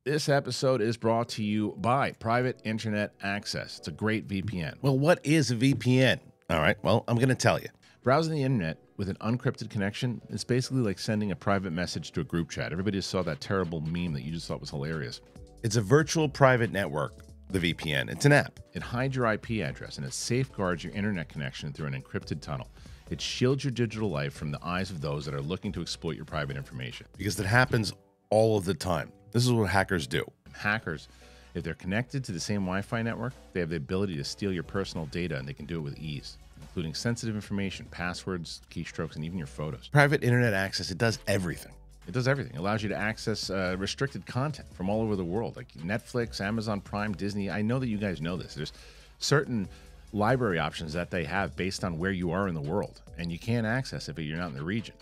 This episode is brought to you by Private Internet Access. It's a great VPN. Well, what is a VPN? All right, well, I'm going to tell you. Browsing the internet with an unencrypted connection is basically like sending a private message to a group chat. Everybody just saw that terrible meme that you just thought was hilarious. It's a virtual private network, the VPN. It's an app. It hides your IP address and it safeguards your internet connection through an encrypted tunnel. It shields your digital life from the eyes of those that are looking to exploit your private information. Because it happens all of the time. This is what hackers do. Hackers, if they're connected to the same Wi-Fi network, they have the ability to steal your personal data, and they can do it with ease, including sensitive information, passwords, keystrokes, and even your photos. Private internet access, it does everything. It does everything. It allows you to access restricted content from all over the world, like Netflix, Amazon Prime, Disney. I know that you guys know this. There's certain library options that they have based on where you are in the world, and you can't access it if you're not in the region.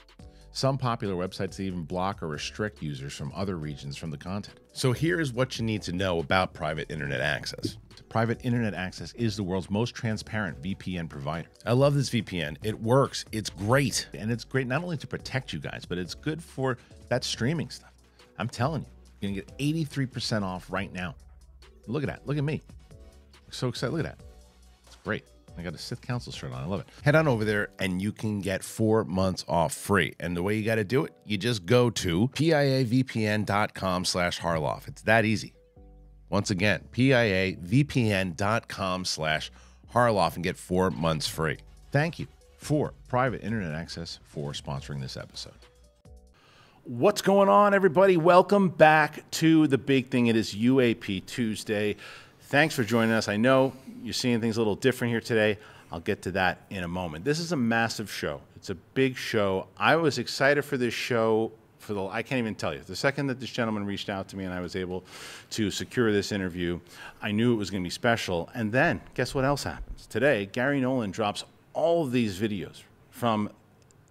Some popular websites even block or restrict users from other regions from the content. So here's what you need to know about private internet access. Private Internet Access is the world's most transparent VPN provider. I love this VPN. It works. It's great. And it's great not only to protect you guys, but it's good for that streaming stuff. I'm telling you, you're going to get 83% off right now. Look at that. Look at me. I'm so excited. Look at that. It's great. I got a Sith Council shirt on. I love it. Head on over there and you can get 4 months off free. And the way you got to do it, you just go to piavpn.com/Harloff. It's that easy. Once again, piavpn.com/Harloff and get 4 months free. Thank you for Private Internet Access for sponsoring this episode. What's going on, everybody? Welcome back to the big thing. It is UAP Tuesday. Thanks for joining us. I know you're seeing things a little different here today. I'll get to that in a moment. This is a massive show. It's a big show. I was excited for this show I can't even tell you. The second that this gentleman reached out to me and I was able to secure this interview, I knew it was going to be special. And then, guess what else happens? Today, Garry Nolan drops all of these videos from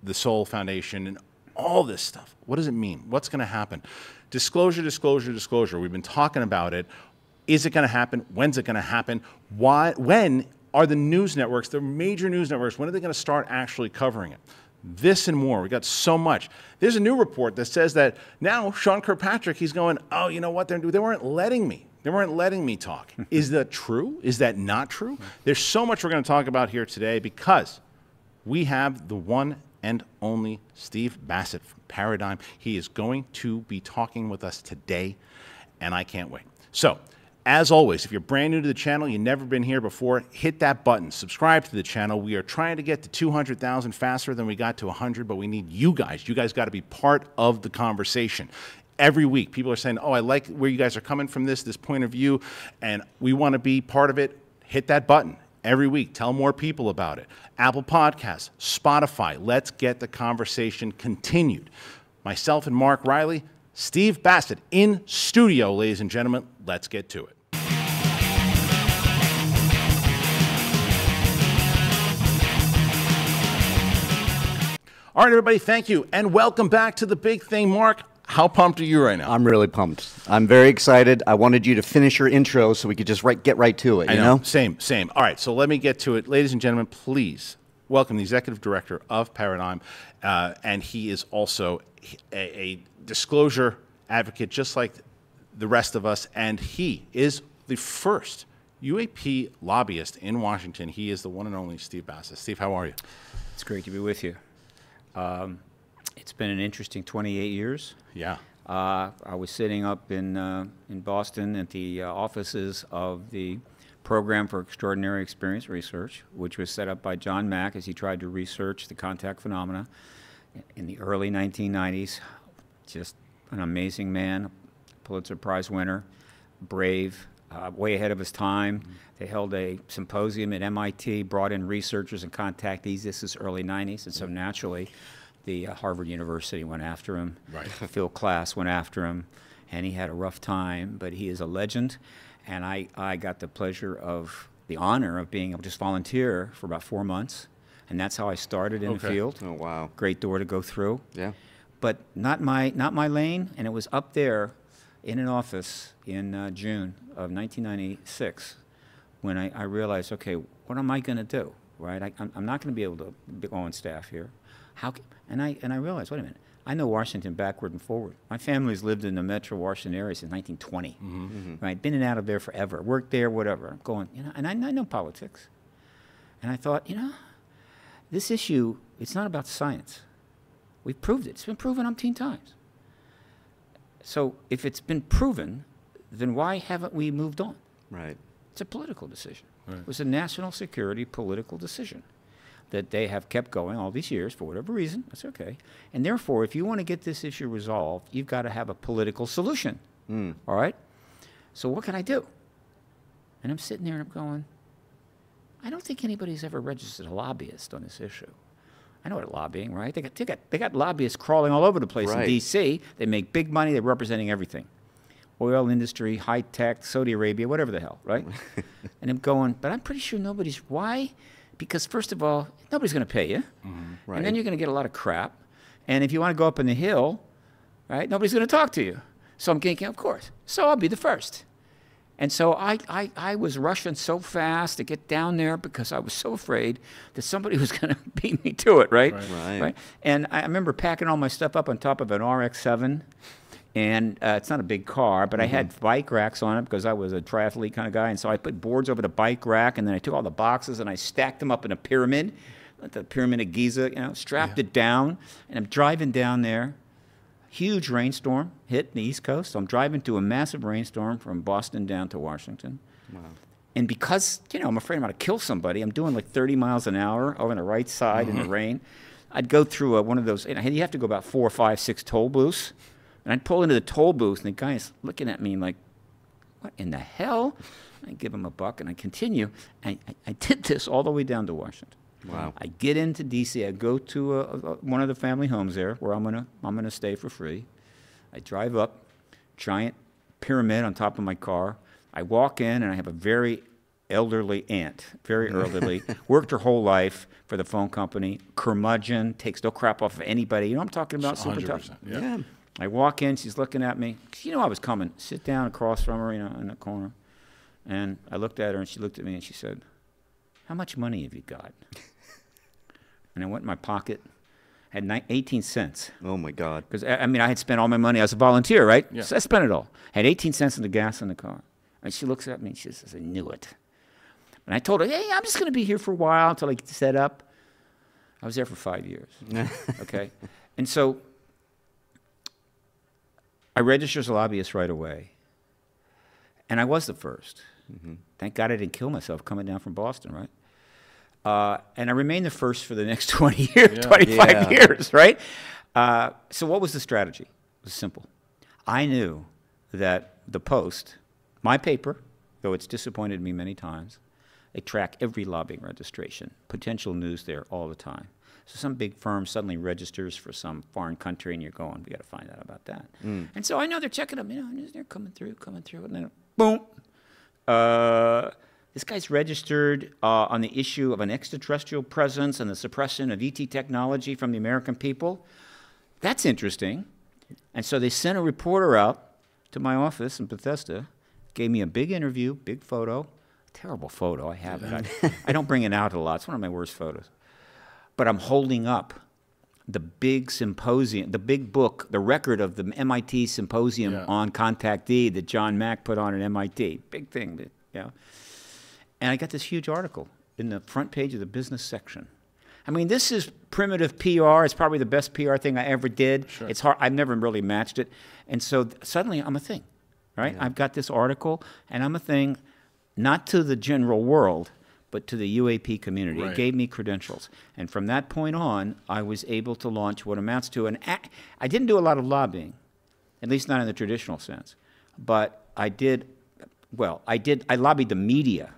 the Soul Foundation and all this stuff. What does it mean? What's going to happen? Disclosure, disclosure, disclosure. We've been talking about it. Is it going to happen? When's it going to happen? Why? When are the news networks, the major news networks, when are they going to start actually covering it? This and more. We got so much. There's a new report that says that now Sean Kirkpatrick, he's going, oh, you know what? They weren't letting me. They weren't letting me talk. Is that true? Is that not true? There's so much we're going to talk about here today because we have the one and only Steve Bassett from Paradigm. He is going to be talking with us today, and I can't wait. So, as always, if you're brand new to the channel, you've never been here before, hit that button. Subscribe to the channel. We are trying to get to 200,000 faster than we got to 100, but we need you guys. You guys got to be part of the conversation. Every week, people are saying, oh, I like where you guys are coming from this point of view, and we want to be part of it. Hit that button. Every week, tell more people about it. Apple Podcasts, Spotify. Let's get the conversation continued. Myself and Mark Riley, Steve Bassett in studio, ladies and gentlemen. Let's get to it. All right, everybody, thank you, and welcome back to the big thing. Mark, how pumped are you right now? I'm really pumped. I'm very excited. I wanted you to finish your intro so we could just get right to it, you know? Same. All right, so let me get to it. Ladies and gentlemen, please welcome the Executive Director of Paradigm, and he is also a disclosure advocate just like the rest of us, and he is the first UAP lobbyist in Washington. He is the one and only Steve Bassett. Steve, how are you? It's great to be with you. It's been an interesting 28 years. Yeah. I was sitting up in Boston at the offices of the Program for Extraordinary Experience Research, which was set up by John Mack as he tried to research the contact phenomena in the early 1990s. Just an amazing man, Pulitzer Prize winner, brave, way ahead of his time. They held a symposium at MIT, brought in researchers and contactees. This is early 90s, and so naturally the Harvard University went after him. Right. Phil Klass went after him, and he had a rough time, but he is a legend. And I got the pleasure of the honor of being able to just volunteer for about 4 months, and that's how I started in the field. Oh, wow. Great door to go through. Yeah. But not my lane, and it was up there in an office in June of 1996 when I realized, okay, what am I going to do, right? I'm not going to be able to go on staff here. And I realized, wait a minute, I know Washington backward and forward. My family's lived in the metro Washington area since 1920. Right, been in and out of there forever, worked there, whatever. I'm going, and I know politics. And I thought, this issue, it's not about science. We've proved it. It's been proven umpteen times. So if it's been proven, then why haven't we moved on? Right. It's a political decision. Right. It was a national security political decision that they have kept going all these years for whatever reason. That's okay. And therefore, if you want to get this issue resolved, you've got to have a political solution. All right? So what can I do? And I'm sitting there and I'm going, I don't think anybody's ever registered a lobbyist on this issue. I know what lobbying, right? They got lobbyists crawling all over the place in D.C. They make big money. They're representing everything. Oil industry, high tech, Saudi Arabia, whatever the hell, right? And I'm going, but I'm pretty sure nobody's, why? Because first of all, nobody's going to pay you. And then you're going to get a lot of crap. And if you want to go up on the hill, right, nobody's going to talk to you. So I'm thinking, of course. So I'll be the first. And so I was rushing so fast to get down there because I was so afraid that somebody was going to beat me to it, right? Right. And I remember packing all my stuff up on top of an RX-7. And it's not a big car, but I had bike racks on it because I was a triathlete kind of guy. And so I put boards over the bike rack, and then I took all the boxes and I stacked them up in a pyramid, like the Pyramid of Giza, strapped it down. And I'm driving down there. Huge rainstorm hit the East Coast. So I'm driving through a massive rainstorm from Boston down to Washington. Wow. And because, I'm afraid I'm going to kill somebody, I'm doing like 30 miles an hour over on the right side in the rain. I'd go through one of those, you have to go about 4, 5, 6 toll booths. And I'd pull into the toll booth, and the guy's looking at me like, what in the hell? I give him a buck, and I continue. And I did this all the way down to Washington. Wow. I get into D.C. I go to one of the family homes there where I'm gonna stay for free. I drive up, giant pyramid on top of my car. I walk in, and I have a very elderly aunt, very elderly, worked her whole life for the phone company, curmudgeon, takes no crap off of anybody. You know what I'm talking about? Super tough. Yeah. I walk in, she's looking at me. I was coming. Sit down across from her, in the corner. And I looked at her, and she looked at me, and she said, how much money have you got? And I went in my pocket, had 18 cents. Oh, my God. Because, I had spent all my money. I was a volunteer, right? Yeah. So I spent it all. Had 18 cents in the gas in the car. And she looks at me, and she says, I knew it. And I told her, hey, I'm just going to be here for a while until I get set up. I was there for 5 years, okay? And so I registered as a lobbyist right away. And I was the first. Thank God I didn't kill myself coming down from Boston, right? And I remained the first for the next 20 years, 25 years, right? So what was the strategy? It was simple. I knew that the Post, my paper, though it's disappointed me many times, they track every lobbying registration, potential news there all the time. So some big firm suddenly registers for some foreign country, and you're going, we got to find out about that. And so I know they're checking them, and they're coming through, and then boom. This guy's registered on the issue of an extraterrestrial presence and the suppression of ET technology from the American people. That's interesting. And so they sent a reporter out to my office in Bethesda, gave me a big interview, big photo, terrible photo, I have it. I don't bring it out a lot. It's one of my worst photos. But I'm holding up the big symposium, the big book, the record of the MIT symposium on contactee that John Mack put on at MIT. Big thing, And I got this huge article in the front page of the business section. I mean, this is primitive PR. It's probably the best PR thing I ever did. Sure. It's hard. I've never really matched it. And so suddenly I'm a thing, right? I've got this article, and I'm a thing, not to the general world, but to the UAP community. Right. It gave me credentials. And from that point on, I was able to launch what amounts to I didn't do a lot of lobbying, at least not in the traditional sense. But I did, I lobbied the media,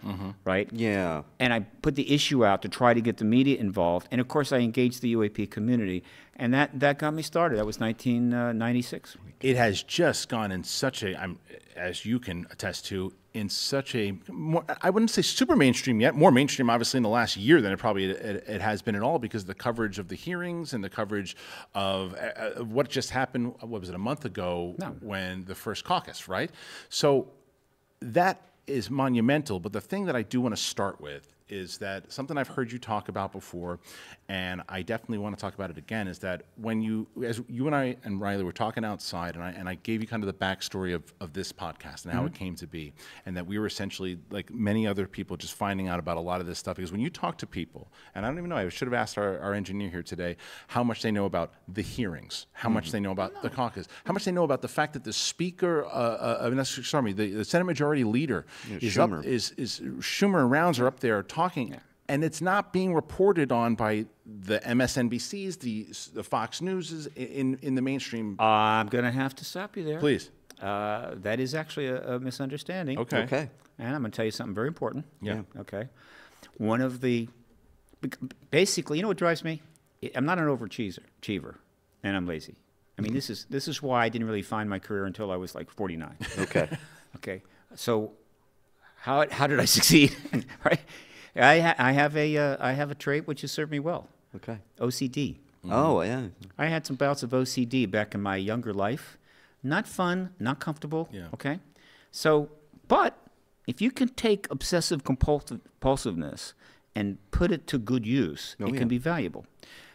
right? Yeah. And I put the issue out to try to get the media involved. And, of course, I engaged the UAP community. And that got me started. That was 1996. It has just gone in such a, as you can attest to, in such a, more, I wouldn't say super mainstream yet, more mainstream obviously in the last year than it has been at all, because of the coverage of the hearings and the coverage of what just happened, what was it, a month ago when the first caucus, right? So that is monumental, but the thing that I do want to start with is that something I've heard you talk about before, and I definitely want to talk about it again, is that when you, as you and I and Riley were talking outside, and I gave you kind of the backstory of this podcast and how it came to be, and that we were essentially, like many other people, just finding out about a lot of this stuff. Because when you talk to people, and I don't even know, I should have asked our engineer here today how much they know about the hearings, how much they know about the caucus, how much they know about the fact that the speaker, the Senate Majority Leader is Schumer-Rounds are up there talking, and it's not being reported on by the MSNBCs, the Fox News in the mainstream. I'm going to have to stop you there. Please. That is actually a misunderstanding. Okay. Okay. And I'm going to tell you something very important. Yeah. Okay. One of the, basically, you know what drives me? I'm not an overachiever, and I'm lazy. I mean, this is why I didn't really find my career until I was like 49. Okay. Okay. So, how did I succeed? Right. I have a trait which has served me well. Okay. OCD. Oh, yeah. I had some bouts of OCD back in my younger life. Not fun, not comfortable. Yeah. Okay. So, but if you can take obsessive compulsiveness and put it to good use, it can be valuable.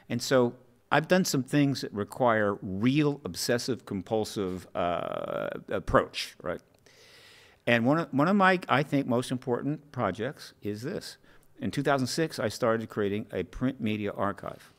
And so I've done some things that require real obsessive compulsive approach, right? And one of my, I think, most important projects is this. In 2006, I started creating a print media archive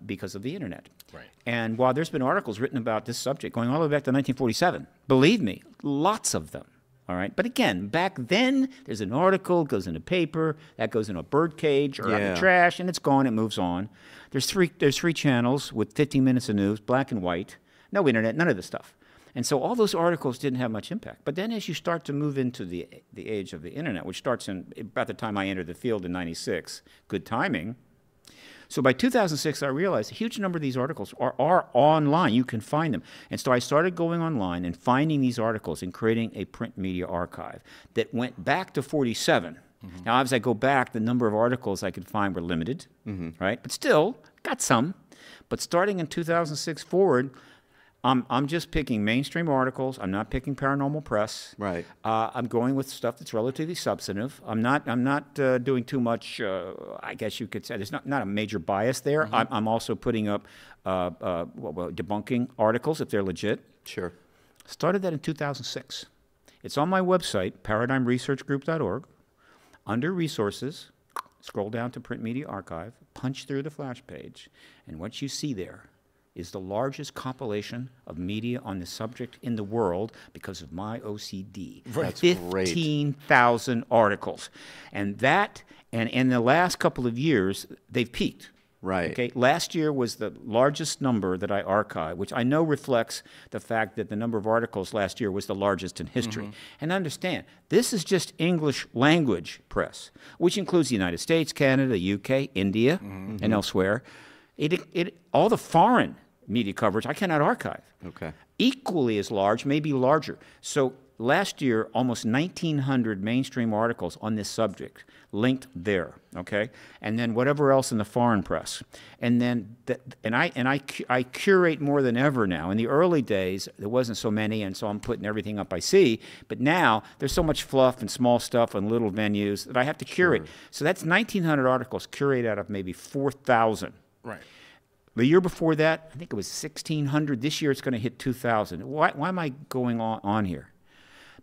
because of the internet. Right. And while there's been articles written about this subject going all the way back to 1947, believe me, lots of them. All right. But again, back then, there's an article, goes in a paper, that goes in a bird cage or out in the trash, and it's gone, it moves on. There's three channels with 15 minutes of news, black and white, no internet, none of this stuff. And so all those articles didn't have much impact. But then as you start to move into the age of the internet, which starts in about the time I entered the field in '96, good timing. So by 2006, I realized a huge number of these articles are online. You can find them. And so I started going online and finding these articles and creating a print media archive that went back to 47. Now, as I go back, the number of articles I could find were limited, right? But still, got some. But starting in 2006 forward, I'm just picking mainstream articles. I'm not picking paranormal press. Right. I'm going with stuff that's relatively substantive. I'm not doing too much. I guess you could say there's not a major bias there. I'm also putting up debunking articles if they're legit. Sure. Started that in 2006. It's on my website, paradigmresearchgroup.org. Under resources, scroll down to print media archive, punch through the flash page, and what you see there is the largest compilation of media on the subject in the world because of my OCD. That's 15,000 articles. And in the last couple of years, they've peaked. Right. Okay. Last year was the largest number that I archived, which I know reflects the fact that the number of articles last year was the largest in history. And understand, this is just English language press, which includes the United States, Canada, UK, India, and elsewhere. All the foreign media coverage I cannot archive. Okay. Equally as large, maybe larger. So last year, almost 1,900 mainstream articles on this subject linked there. Okay, and then whatever else in the foreign press, and then I curate more than ever now. In the early days, there wasn't so many, and so I'm putting everything up I see. But now there's so much fluff and small stuff and little venues that I have to curate. So that's 1,900 articles curated out of maybe 4,000. Right. The year before that, I think it was 1,600. This year, it's going to hit 2,000. Why am I going on here?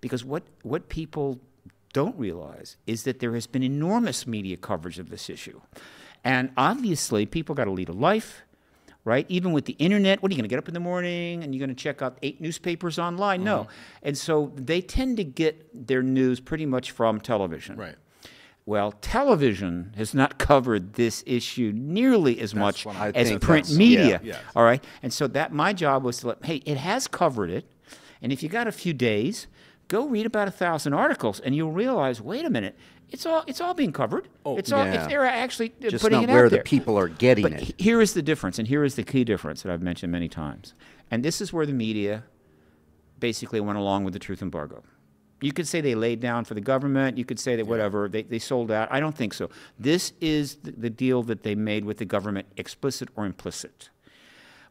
Because what people don't realize is that there has been enormous media coverage of this issue. And obviously, people got to lead a life, right? Even with the internet, what are you going to get up in the morning and you're going to check out 8 newspapers online? No. And so they tend to get their news pretty much from television. Right. Well, television has not covered this issue nearly as much as print that's- media. yeah. All right? And so that my job was to let, hey, it has covered it. And if you got a few days, go read about 1,000 articles, and you'll realize, wait a minute, it's all being covered. It's they're actually Just putting not it where out the there. people are getting But it. here is the difference, and here is the key difference that I've mentioned many times. And this is where the media basically went along with the truth embargo. You could say they laid down for the government. You could say that whatever, they sold out. I don't think so. This is the deal that they made with the government, explicit or implicit.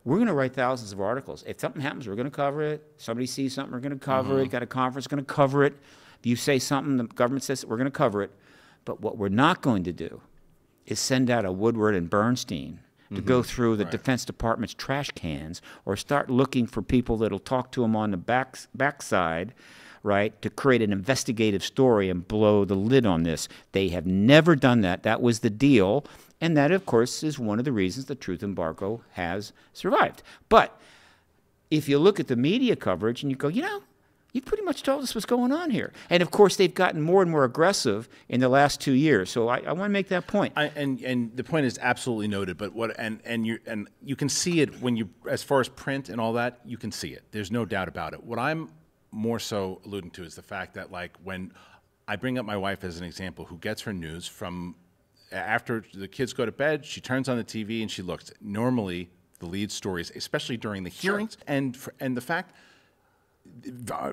We're going to write thousands of articles. If something happens, we're going to cover it. Somebody sees something, we're going to cover it. Got a conference, going to cover it. If you say something, the government says we're going to cover it. But what we're not going to do is send out a Woodward and Bernstein to go through the Defense Department's trash cans or start looking for people that'll talk to them on the backside, right, to create an investigative story and blow the lid on this. They have never done that. That was the deal. And that, of course, is one of the reasons the truth embargo has survived. But if you look at the media coverage and you go, you know, you pretty much told us what's going on here. And, of course, they've gotten more and more aggressive in the last 2 years. So I want to make that point. And the point is absolutely noted. But you can see it when you, as far as print and all that, you can see it. There's no doubt about it. What I'm more so alluding to is the fact that, like, when I bring up my wife as an example, who gets her news from after the kids go to bed, she turns on the TV and she looks. Normally, the lead stories, especially during the hearings, and the fact,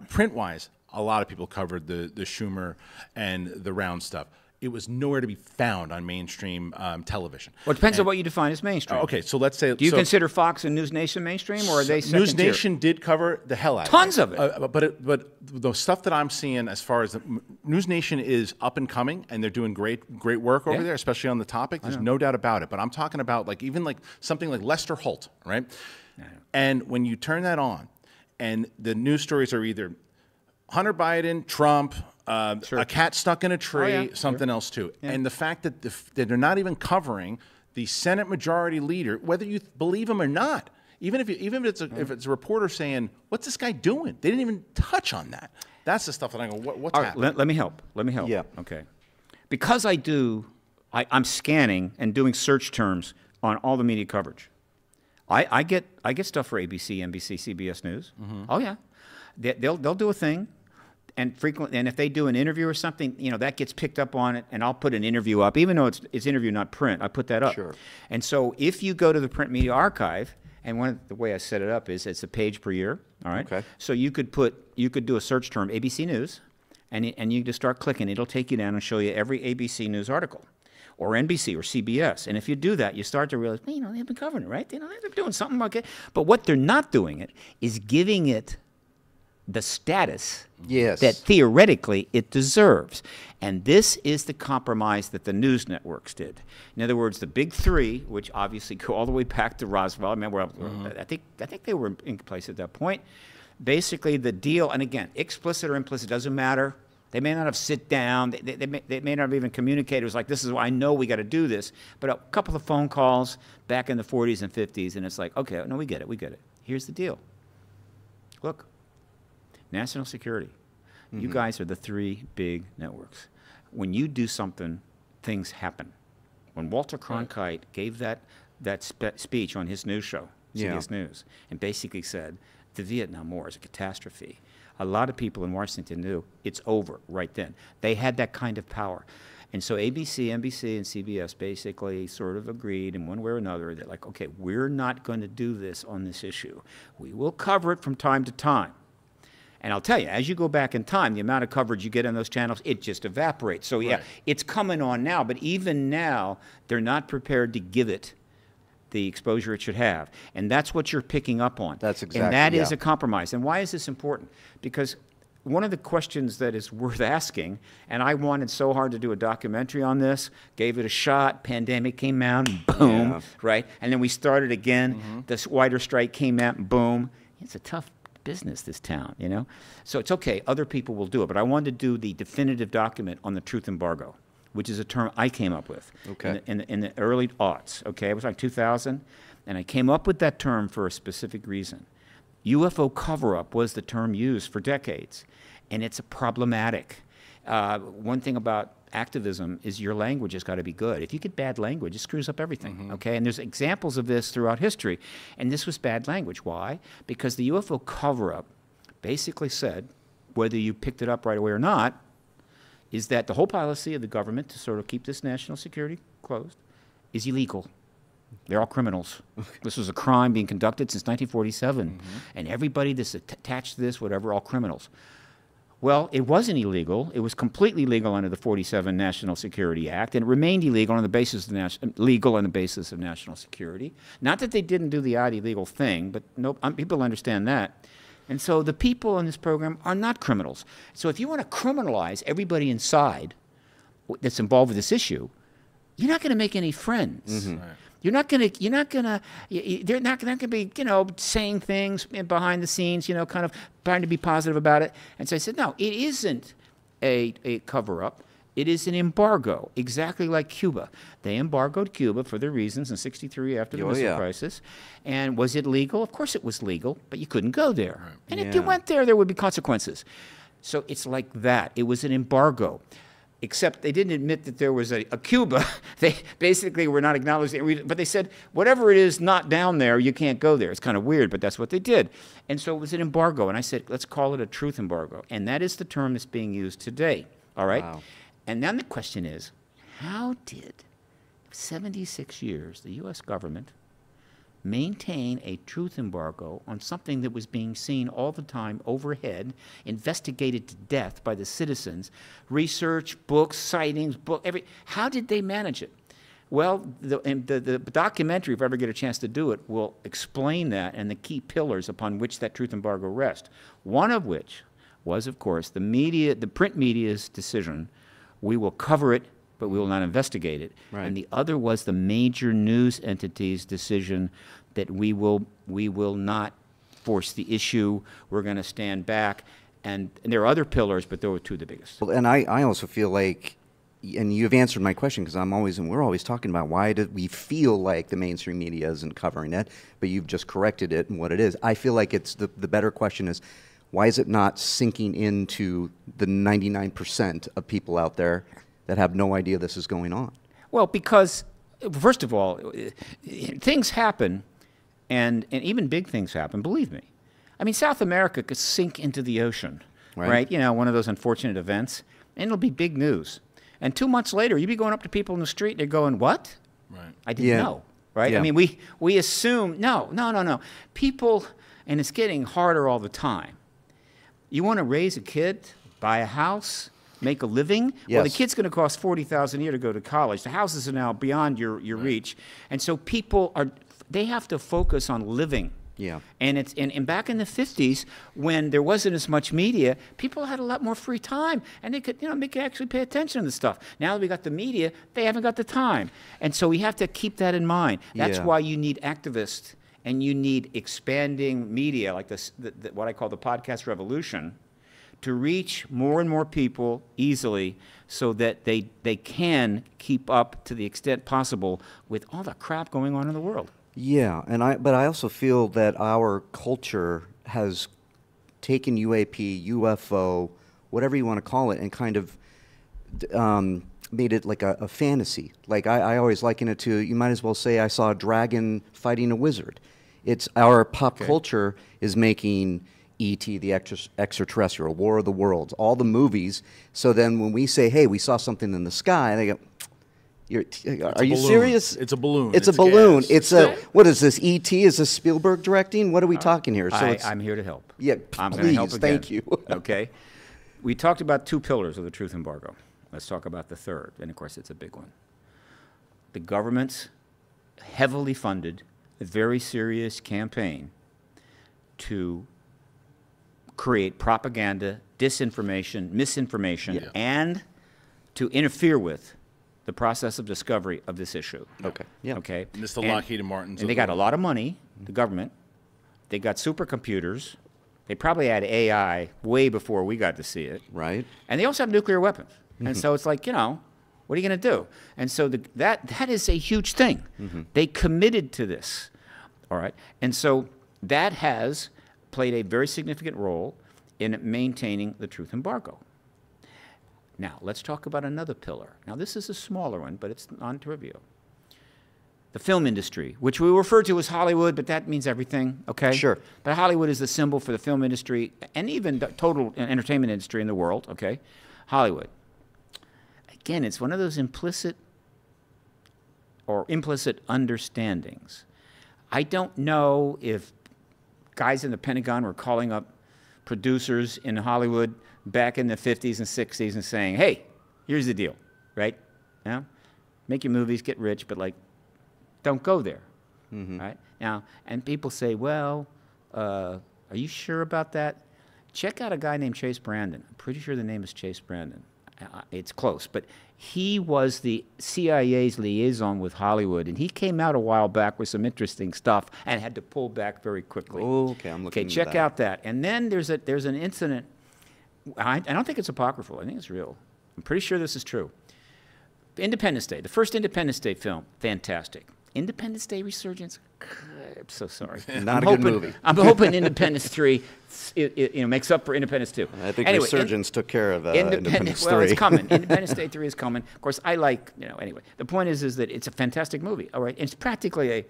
print-wise, a lot of people covered the Schumer and the Rounds stuff. It was nowhere to be found on mainstream television. Well, it depends on what you define as mainstream. Okay, so let's say... Do you consider Fox and News Nation mainstream, or are they second News Nation did cover the hell out of it. Tons of it. But the stuff that I'm seeing as far as... News Nation is up and coming, and they're doing great work over there, especially on the topic. There's no doubt about it. But I'm talking about, like, even like something like Lester Holt, right? And when you turn that on, and the news stories are either Hunter Biden, Trump... a cat stuck in a tree, something else too. Yeah. And the fact that, that they're not even covering the Senate Majority Leader, whether you believe him or not, even if it's a reporter saying, "What's this guy doing?" They didn't even touch on that. That's the stuff that I go, "What's happening?" Let me help. Yeah. Okay. Because I'm scanning and doing search terms on all the media coverage. I get stuff for ABC, NBC, CBS News. Oh yeah, they'll do a thing. And frequently, and if they do an interview or something, you know, that gets picked up on it, and I'll put an interview up, even though it's interview, not print. I put that up. Sure. And so if you go to the print media archive, and the way I set it up is it's a page per year. All right. Okay. So you could do a search term ABC News, and you just start clicking. It'll take you down and show you every ABC News article, or NBC or CBS. And if you do that, you start to realize, you know, they've been covering it, right? You know, they're doing something like it. But what they're not doing is giving it the status that theoretically it deserves. And this is the compromise that the news networks did. In other words, the big three, which obviously go all the way back to Roswell, I remember, I think they were in place at that point. Basically, the deal, and again, explicit or implicit, doesn't matter. They may not have sit down. They may not have even communicated. It was like, this is why I know we got to do this. But a couple of phone calls back in the 40s and 50s, and it's like, okay, no, we get it. Here's the deal. Look. National security. You guys are the three big networks. When you do something, things happen. When Walter Cronkite gave that speech on his news show, CBS News, and basically said the Vietnam War is a catastrophe, a lot of people in Washington knew it's over right then. They had that kind of power. And so ABC, NBC, and CBS basically sort of agreed in one way or another that, like, okay, we're not going to do this on this issue. We will cover it from time to time. And I'll tell you, as you go back in time, the amount of coverage you get on those channels, it just evaporates. So, yeah, it's coming on now. But even now, they're not prepared to give it the exposure it should have. And that's what you're picking up on. That's exactly, and that is a compromise. And why is this important? Because one of the questions that is worth asking, and I wanted so hard to do a documentary on this, gave it a shot, pandemic came out, and boom, right? And then we started again. This wider strike came out, and boom. It's a tough business, this town, you know? So it's okay, other people will do it, but I wanted to do the definitive document on the truth embargo, which is a term I came up with in the early aughts, okay? It was like 2000, and I came up with that term for a specific reason. UFO cover-up was the term used for decades, and it's problematic. One thing about activism is your language has got to be good. If you get bad language, it screws up everything, okay? And there's examples of this throughout history. And this was bad language. Why? Because the UFO cover-up basically said, whether you picked it up right away or not, is that the whole policy of the government to sort of keep this national security closed is illegal. They're all criminals. This was a crime being conducted since 1947. And everybody that's attached to this, whatever, all criminals. Well, it wasn't illegal. It was completely legal under the 47 National Security Act, and it remained illegal on the basis of national security. Not that they didn't do the odd illegal thing, but people understand that. And so the people in this program are not criminals. So if you want to criminalize everybody inside, that's involved with this issue, you're not going to make any friends. Right. They're not going to be, saying things behind the scenes, kind of trying to be positive about it. And so I said, no, it isn't a cover-up. It is an embargo, exactly like Cuba. They embargoed Cuba for their reasons in '63 after the missile crisis. And was it legal? Of course it was legal, but you couldn't go there. Right. And if you went there, there would be consequences. So it's like that. It was an embargo. Except they didn't admit that there was a Cuba. They basically were not acknowledging it. But they said, whatever it is not down there, you can't go there. It's kind of weird, but that's what they did. And so it was an embargo. And I said, let's call it a truth embargo. And that is the term that's being used today. All right? Wow. And then the question is, how did 76 years the U.S. government maintain a truth embargo on something that was being seen all the time overhead, investigated to death by the citizens, research, books, sightings, how did they manage it? Well, the documentary, if I ever get a chance to do it, will explain that and the key pillars upon which that truth embargo rests. One of which was, of course, the print media's decision. We will cover it, but we will not investigate it. Right. And the other was the major news entity's decision that we will not force the issue. We're going to stand back. And there are other pillars, but those were two of the biggest. Well, and I also feel like, and you've answered my question, because we're always talking about why do we feel like the mainstream media isn't covering it, but you've just corrected it and what it is. I feel like it's the better question is, why is it not sinking into the 99% of people out there that have no idea this is going on? Well, because, first of all, things happen, and even big things happen, believe me. I mean, South America could sink into the ocean, right? One of those unfortunate events, and it'll be big news. And 2 months later, you'd be going up to people in the street, and they're going, what? Right. I didn't know, right? Yeah. I mean, we assume, no. People, and it's getting harder all the time. You want to raise a kid, buy a house, make a living? Yes. Well, the kid's going to cost $40,000 a year to go to college. The houses are now beyond your reach. And so people they have to focus on living. Yeah. And back in the 50s, when there wasn't as much media, people had a lot more free time, and they could actually pay attention to the stuff. Now that we got the media, they haven't got the time. And so we have to keep that in mind. That's why you need activists. And you need expanding media, like what I call the podcast revolution, to reach more and more people easily so that they can keep up to the extent possible with all the crap going on in the world. Yeah, but I also feel that our culture has taken UAP, UFO, whatever you want to call it, and kind of made it like a fantasy. Like I always liken it to, you might as well say I saw a dragon fighting a wizard. It's our pop culture is making E.T., the extraterrestrial, War of the Worlds, all the movies. So then when we say, hey, we saw something in the sky, they go, are you serious? It's a balloon. It's a balloon. What is this, E.T.? Is this Spielberg directing? What are we talking here? So I'm here to help. Yeah, I'm please, help again. Thank you. Okay. We talked about two pillars of the truth embargo. Let's talk about the third, and of course it's a big one. The government's heavily funded, a very serious campaign to create propaganda, disinformation, misinformation, and to interfere with the process of discovery of this issue. Okay. Yeah. Okay. Mr. Lockheed and Martin. And they got a lot of money, the government. They got supercomputers. They probably had AI way before we got to see it. Right. And they also have nuclear weapons. And so it's like, what are you going to do? And so that is a huge thing. They committed to this. All right. And so that has played a very significant role in maintaining the truth embargo. Now, let's talk about another pillar. Now, this is a smaller one, but it's non-trivial. The film industry, which we refer to as Hollywood, but that means everything, okay? Sure. But Hollywood is the symbol for the film industry and even the total entertainment industry in the world, okay? Hollywood. Again, it's one of those implicit understandings. I don't know if guys in the Pentagon were calling up producers in Hollywood back in the 50s and 60s and saying, hey, here's the deal, right? Make your movies, get rich, but don't go there, right? Now, and people say, well, are you sure about that? Check out a guy named Chase Brandon. I'm pretty sure the name is Chase Brandon. It's close, but he was the CIA's liaison with Hollywood, and he came out a while back with some interesting stuff and had to pull back very quickly. Oh, okay, I'm looking. Okay, check out that. And then there's an incident. I don't think it's apocryphal. I think it's real. I'm pretty sure this is true. Independence Day, the first Independence Day film, fantastic. Independence Day Resurgence, I'm so sorry. Not a good movie. I'm hoping Independence 3 makes up for Independence 2. I think anyway, Resurgence took care of Independence 3. Well, it's coming. Independence Day 3 is coming. Of course, I like, anyway. The point is that it's a fantastic movie, all right? It's practically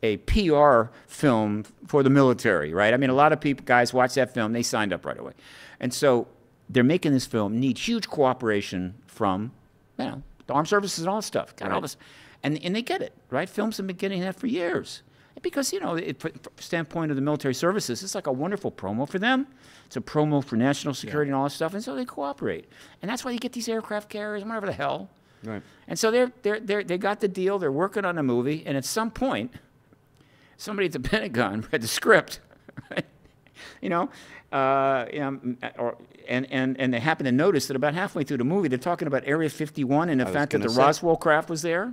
a PR film for the military, right? I mean, a lot of people, guys watch that film, they signed up right away. And so they're making this film, need huge cooperation from, the armed services and all this stuff. Got all this. And they get it, right? Films have been getting that for years. Because, from the standpoint of the military services, it's like a wonderful promo for them. It's a promo for national security and all this stuff, and so they cooperate. And that's why you get these aircraft carriers and whatever the hell. Right. And so they got the deal, they're working on a movie, and at some point, somebody at the Pentagon read the script, right? And they happen to notice that about halfway through the movie, they're talking about Area 51 and the fact that the Roswell craft was there.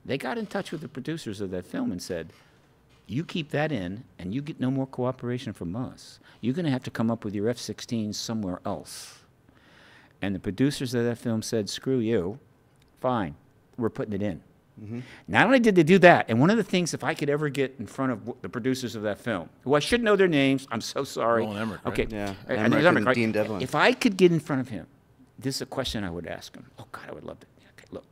They got in touch with the producers of that film and said, you keep that in, and you get no more cooperation from us. You're going to have to come up with your F-16 somewhere else. And the producers of that film said, screw you. Fine. We're putting it in. Mm-hmm. Not only did they do that, and one of the things, if I could ever get in front of the producers of that film, who I should know their names, I'm so sorry. Nolan Emmerich, right? Okay. Yeah, Emmerich, and right? Dean Devlin. If I could get in front of him, this is a question I would ask him. Oh, God, I would love to. Okay, look.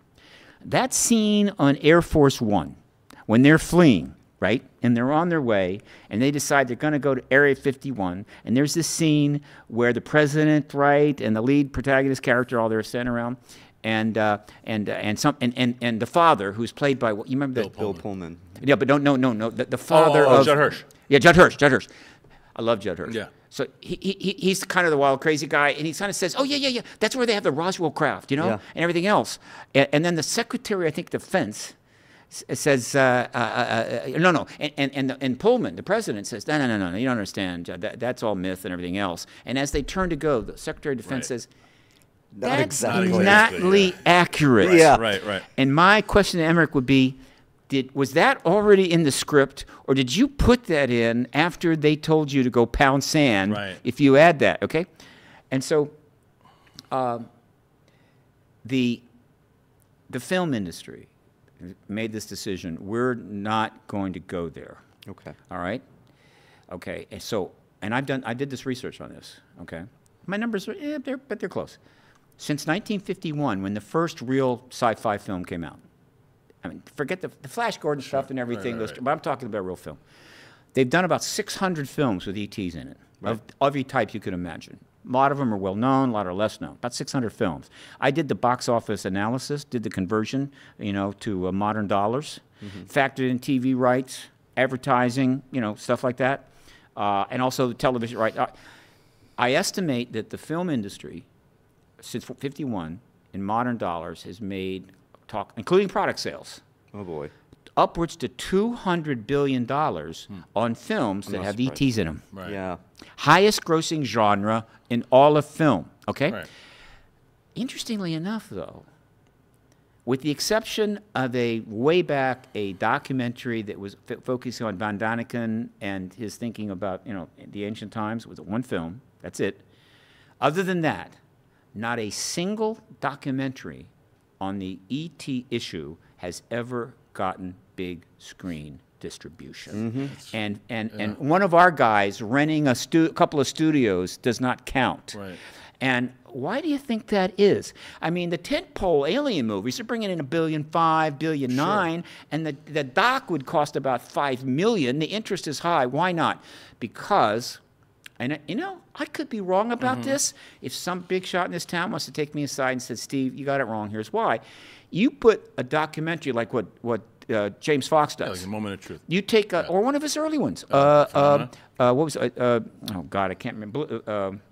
That scene on Air Force One, when they're fleeing, right, and they're on their way, and they decide they're going to go to Area 51, and there's this scene where the president, right, and the lead protagonist character, all there standing around, and the father, who's played by, you remember that? Bill Pullman. Yeah, but no. The father of Judd Hirsch. Yeah, Judd Hirsch. I love Judd Hirsch. Yeah. So he's kind of the wild, crazy guy, and he kind of says, oh, yeah, that's where they have the Roswell craft, and everything else. And then the Secretary, I think, Defense says, no. And Pullman, the president, says, no, you don't understand. That's all myth and everything else. And as they turn to go, the Secretary of Defense says, that's not exactly accurate. Yeah. Right. And my question to Emmerich would be, was that already in the script, or did you put that in after they told you to go pound sand? Right. If you add that, okay? And so, the film industry made this decision. We're not going to go there. Okay. All right. Okay. And so, I did this research on this. Okay. My numbers are, but they're close. Since 1951, when the first real sci-fi film came out. I mean, forget the Flash Gordon stuff and everything, but I'm talking about real film. They've done about 600 films with ETs in it, of every type you could imagine. A lot of them are well known, a lot are less known. About 600 films. I did the box office analysis, did the conversion, to modern dollars, factored in TV rights, advertising, stuff like that, and also the television rights. I estimate that the film industry, since '51, in modern dollars, has made, including product sales. Oh boy. Upwards to $200 billion on films that have ETs in them. Right. Yeah. Highest grossing genre in all of film, okay? Right. Interestingly enough, though, with the exception of way back a documentary that was focusing on Von Daniken and his thinking about, the ancient times, was one film, that's it. Other than that, not a single documentary on the ET issue has ever gotten big screen distribution. And one of our guys renting a couple of studios does not count. Right. And why do you think that is? I mean, the tentpole alien movies are bringing in $1.5 billion, $1.9 billion, and the doc would cost about $5 million. The interest is high. Why not? Because, and I could be wrong about this. If some big shot in this town wants to take me aside and said, Steve, you got it wrong. Here's why. You put a documentary like what James Fox does. Like A Moment of Truth. You take or one of his early ones. What was oh God, I can't remember.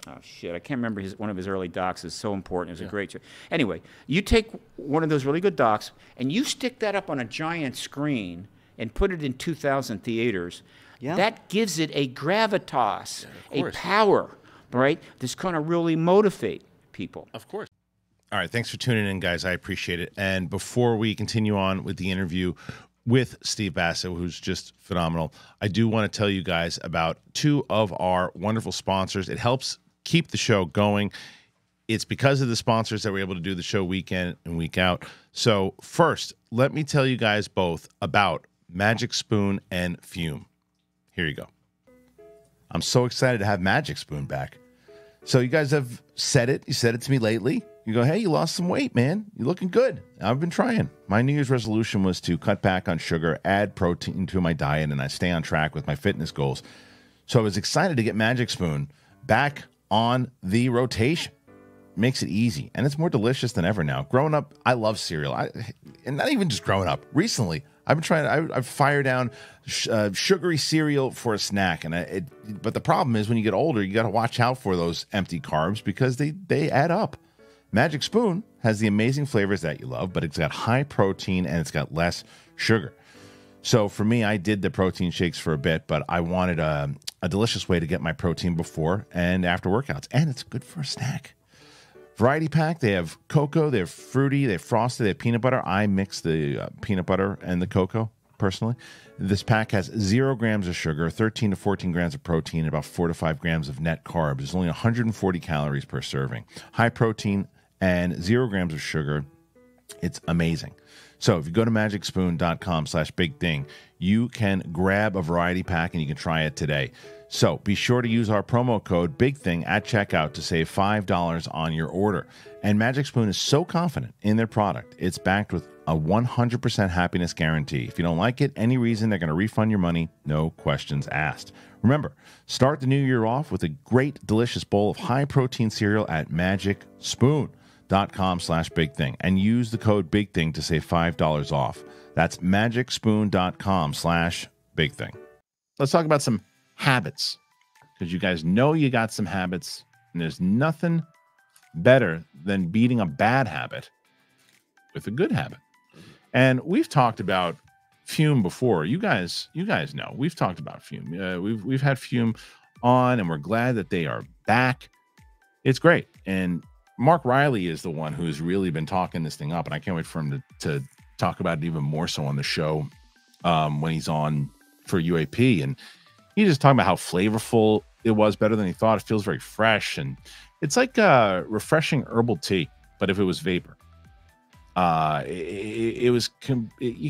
I can't remember one of his early docs. Is so important. It was a great show. Anyway, you take one of those really good docs and you stick that up on a giant screen and put it in 2,000 theaters. Yeah. That gives it a gravitas, a power, right? That's going to really motivate people. Of course. All right, thanks for tuning in, guys. I appreciate it. And before we continue on with the interview with Steve Bassett, who's just phenomenal, I do want to tell you guys about two of our wonderful sponsors. It helps keep the show going. It's because of the sponsors that we're able to do the show week in and week out. So first, let me tell you guys both about Magic Spoon and Fume. Here you go. I'm so excited to have Magic Spoon back. So you guys have said it. You said it to me lately. You go, hey, you lost some weight, man. You're looking good. I've been trying. My New Year's resolution was to cut back on sugar, add protein to my diet, and I stay on track with my fitness goals. So I was excited to get Magic Spoon back on the rotation. Makes it easy, and it's more delicious than ever now. Growing up, I love cereal. And not even just growing up. Recently, I've been trying. I've fired down sugary cereal for a snack, but the problem is when you get older, you got to watch out for those empty carbs because they add up. Magic Spoon has the amazing flavors that you love, but it's got high protein and it's got less sugar. So for me, I did the protein shakes for a bit, but I wanted a delicious way to get my protein before and after workouts, and it's good for a snack. Variety pack, they have cocoa, they have fruity, they have frosted, they have peanut butter. I mix the peanut butter and the cocoa, personally. This pack has 0 grams of sugar, 13 to 14 grams of protein, and about 4 to 5 grams of net carbs. There's only 140 calories per serving. High protein and 0 grams of sugar. It's amazing. So if you go to magicspoon.com/bigthing, you can grab a variety pack and you can try it today. So be sure to use our promo code BIGTHING at checkout to save $5 on your order. And Magic Spoon is so confident in their product, it's backed with a 100% happiness guarantee. If you don't like it, any reason, they're going to refund your money, no questions asked. Remember, start the new year off with a great, delicious bowl of high-protein cereal at magicspoon.com/bigthing and use the code BIGTHING to save $5 off. That's magicspoon.com/bigthing. Let's talk about some habits, because you guys know you got some habits, and there's nothing better than beating a bad habit with a good habit. And we've talked about Fume before. You guys know we've talked about Fume. We've had Fume on, and we're glad that they are back. It's great. And Mark Riley is the one who's really been talking this thing up, and I can't wait for him to talk about it even more so on the show when he's on for UAP. And he's just talking about how flavorful it was, better than he thought. It feels very fresh, and it's like a refreshing herbal tea, but if it was vapor. You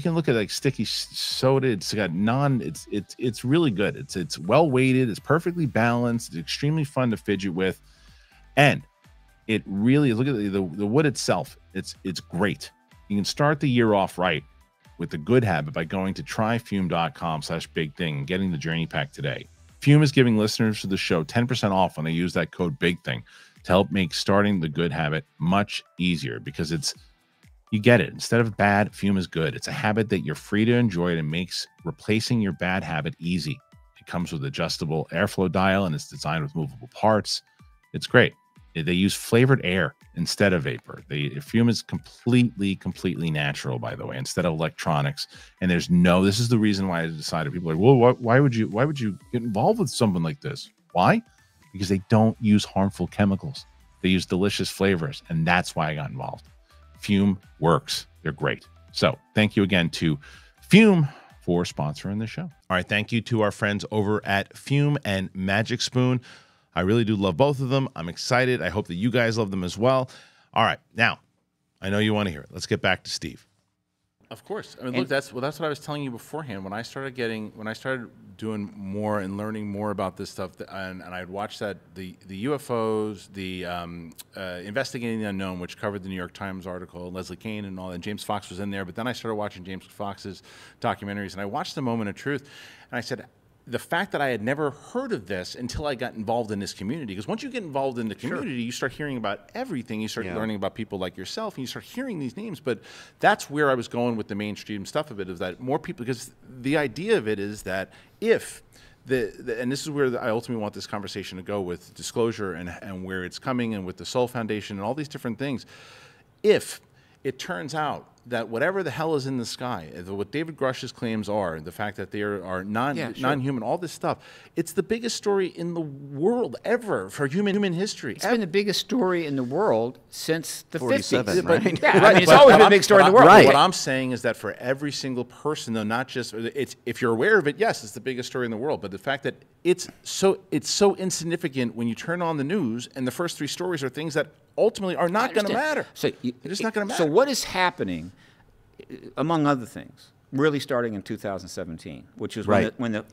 can look at like sticky soda. It's got it's really good. It's well weighted. It's perfectly balanced. It's extremely fun to fidget with, and it really, look at the wood itself. It's great. You can start the year off right with the good habit by going to tryfume.com/bigthing and getting the journey pack today. Fume is giving listeners to the show 10% off when they use that code BIGTHING to help make starting the good habit much easier, because you get it. Instead of bad, Fume is good. It's a habit that you're free to enjoy, and it makes replacing your bad habit easy. It comes with adjustable airflow dial, and it's designed with movable parts. It's great. They use flavored air instead of vapor. Fume is completely natural, by the way, instead of electronics. And this is the reason why I decided. People are like, well, why would you get involved with something like this? Why? Because they don't use harmful chemicals. They use delicious flavors, and that's why I got involved. Fume works. They're great. So thank you again to Fume for sponsoring the show. All right, thank you to our friends over at Fume and Magic Spoon. I really do love both of them. I'm excited. I hope that you guys love them as well. All right, now, I know you want to hear it. Let's get back to Steve. Of course. I mean, look, that's what I was telling you beforehand. When I started doing more and learning more about this stuff, and I'd watched the UFOs, the Investigating the Unknown, which covered the New York Times article, Leslie Kean and all, and James Fox was in there. But then I started watching James Fox's documentaries, and I watched The Moment of Truth, and I said, the fact that I had never heard of this until I got involved in this community. Because once you get involved in the community, you start hearing about everything. You start learning about people like yourself, and you start hearing these names. But that's where I was going with the mainstream stuff of it, is that more people, because the idea of it is that if and this is where I ultimately want this conversation to go with disclosure and where it's coming, and with the Soul Foundation and all these different things. If it turns out that whatever the hell is in the sky, what David Grusch's claims are, the fact that they are non-human, all this stuff, it's the biggest story in the world ever for human history. It's been the biggest story in the world since the 47, 50s. right? Yeah, I mean, it's always been a big story in the world. Right. What I'm saying is that for every single person, though, not just if you're aware of it, yes, it's the biggest story in the world. But the fact that it's so insignificant when you turn on the news, and the first 3 stories are things that ultimately are not going to matter. So They're just not going to matter. So what is happening, among other things, really starting in 2017, which was Right. when the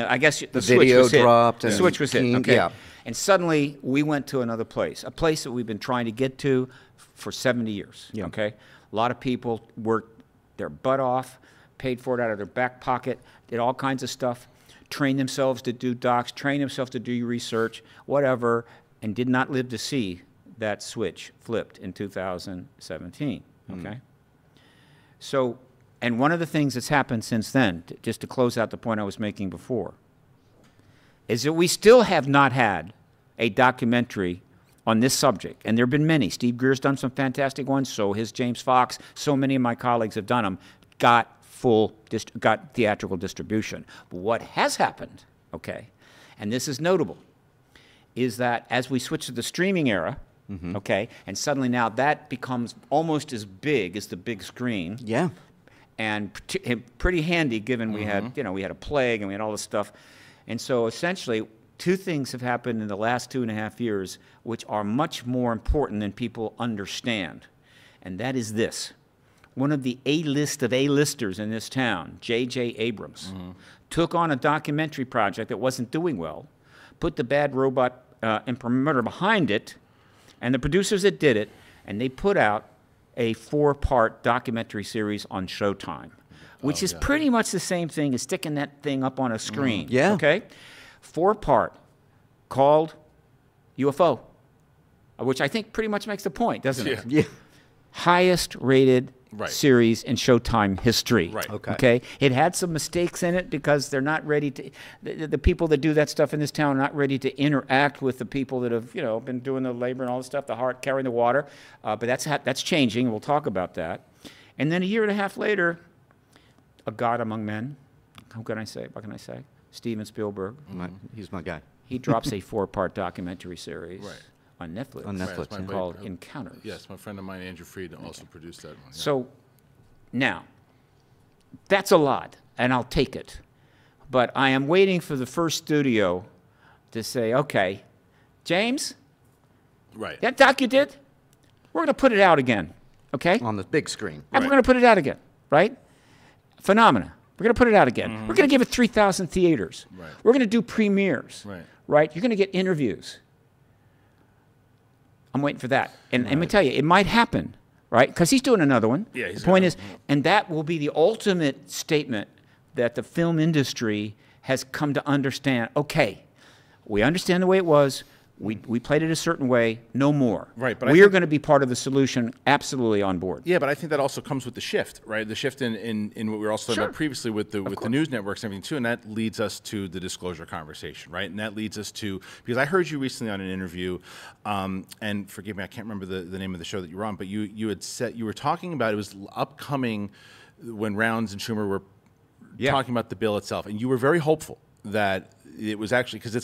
I guess the switch video was hit. dropped The and switch was hit. King- Okay. yeah. And suddenly we went to another place, a place that we've been trying to get to for 70 years. Yeah. Okay. A lot of people worked their butt off, paid for it out of their back pocket, did all kinds of stuff, trained themselves to do docs, trained themselves to do research, whatever, and did not live to see that switch flipped in 2017. Okay. So, and one of the things that's happened since then, just to close out the point I was making before, is that we still have not had a documentary on this subject. And there have been many. Steve Greer's done some fantastic ones, so has James Fox. So many of my colleagues have done them, got theatrical distribution. But what has happened, okay, and this is notable, is that as we switch to the streaming era, okay, and suddenly now that becomes almost as big as the big screen. Yeah. And pretty handy given we had, we had a plague and we had all this stuff. And so essentially 2 things have happened in the last 2.5 years which are much more important than people understand. And that is this. One of the A-list of A-listers in this town, J.J. Abrams, took on a documentary project that wasn't doing well, put the bad robot imprimatur behind it, and the producers that did it, and they put out a 4-part documentary series on Showtime, which is pretty much the same thing as sticking that thing up on a screen. Yeah. Okay? 4-part called UFO, which I think pretty much makes the point, doesn't it? Yeah. Highest rated Right. series in Showtime history. Right. Okay. It had some mistakes in it because they're not ready to. The people that do that stuff in this town are not ready to interact with the people that have been doing the labor and all this stuff, the heart carrying the water. But that's changing. We'll talk about that. And then a year and a half later, a God among men. How can I say? What can I say? Steven Spielberg. He's my guy. He drops a 4-part documentary series. Right. On Netflix. On Netflix, Right, yeah. Called Encounters. Yes, my friend of mine, Andrew Fried, also produced that one. Yeah. So now, that's a lot, and I'll take it. But I am waiting for the first studio to say, okay, James, Right. that doc you did, we're going to put it out again, okay? On the big screen. And we're going to put it out again, right? Phenomena. We're going to put it out again. We're going to give it 3,000 theaters. Right. We're going to do premieres, Right. right? You're going to get interviews. I'm waiting for that. And let me tell you, it might happen, right? Because he's doing another one. Yeah, he's the point gonna- is, and that will be the ultimate statement that the film industry has come to understand. Okay, we understand the way it was. We played it a certain way. No more. Right, but I we are think- going to be part of the solution. Absolutely on board. Yeah, but I think that also comes with the shift, right? The shift in what we were also talking Sure. about previously with the news networks and everything too, and that leads us to the disclosure conversation, right? And that leads us to, because I heard you recently on an interview, and forgive me, I can't remember the name of the show that you were on, but you had said you were talking about it was upcoming when Rounds and Schumer were talking about the bill itself, and you were very hopeful that it was actually because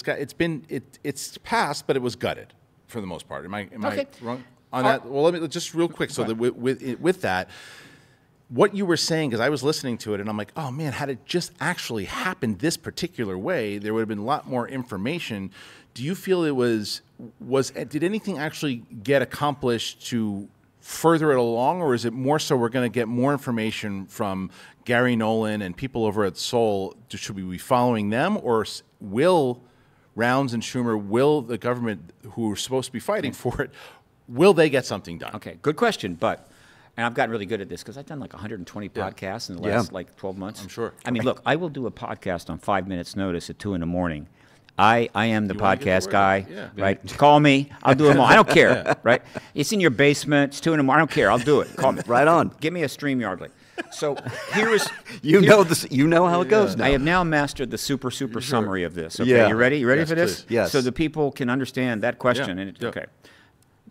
it's passed, but it was gutted for the most part. Am I Okay. wrong on that? Well, let me just real quick. So that with that, what you were saying, because I was listening to it, and I'm like, oh man, had it just actually happened this particular way, there would have been a lot more information. Do you feel it was did anything actually get accomplished to further it along, or is it more so we're going to get more information from Garry, Nolan, and people over at Soul? Should we be following them, or will Rounds and Schumer, will the government who are supposed to be fighting for it, will they get something done? Okay, good question. And I've gotten really good at this because I've done like 120 podcasts in the last like 12 months. I'm sure. I mean, look, I will do a podcast on 5 minutes notice at 2 in the morning. I am the You wanna get the podcast word guy, out. Yeah. right? Call me. I'll do them all. I don't care, right? It's in your basement. It's 2 in the morning. I don't care. I'll do it. Call me. Right on. Give me a StreamYard link. So here is... You know this. You know how it goes now. I have now mastered the super summary of this. Okay, Yeah. you ready? You ready Yes, for this? please. Yes. So the people can understand that question. Yeah. And Yeah. okay.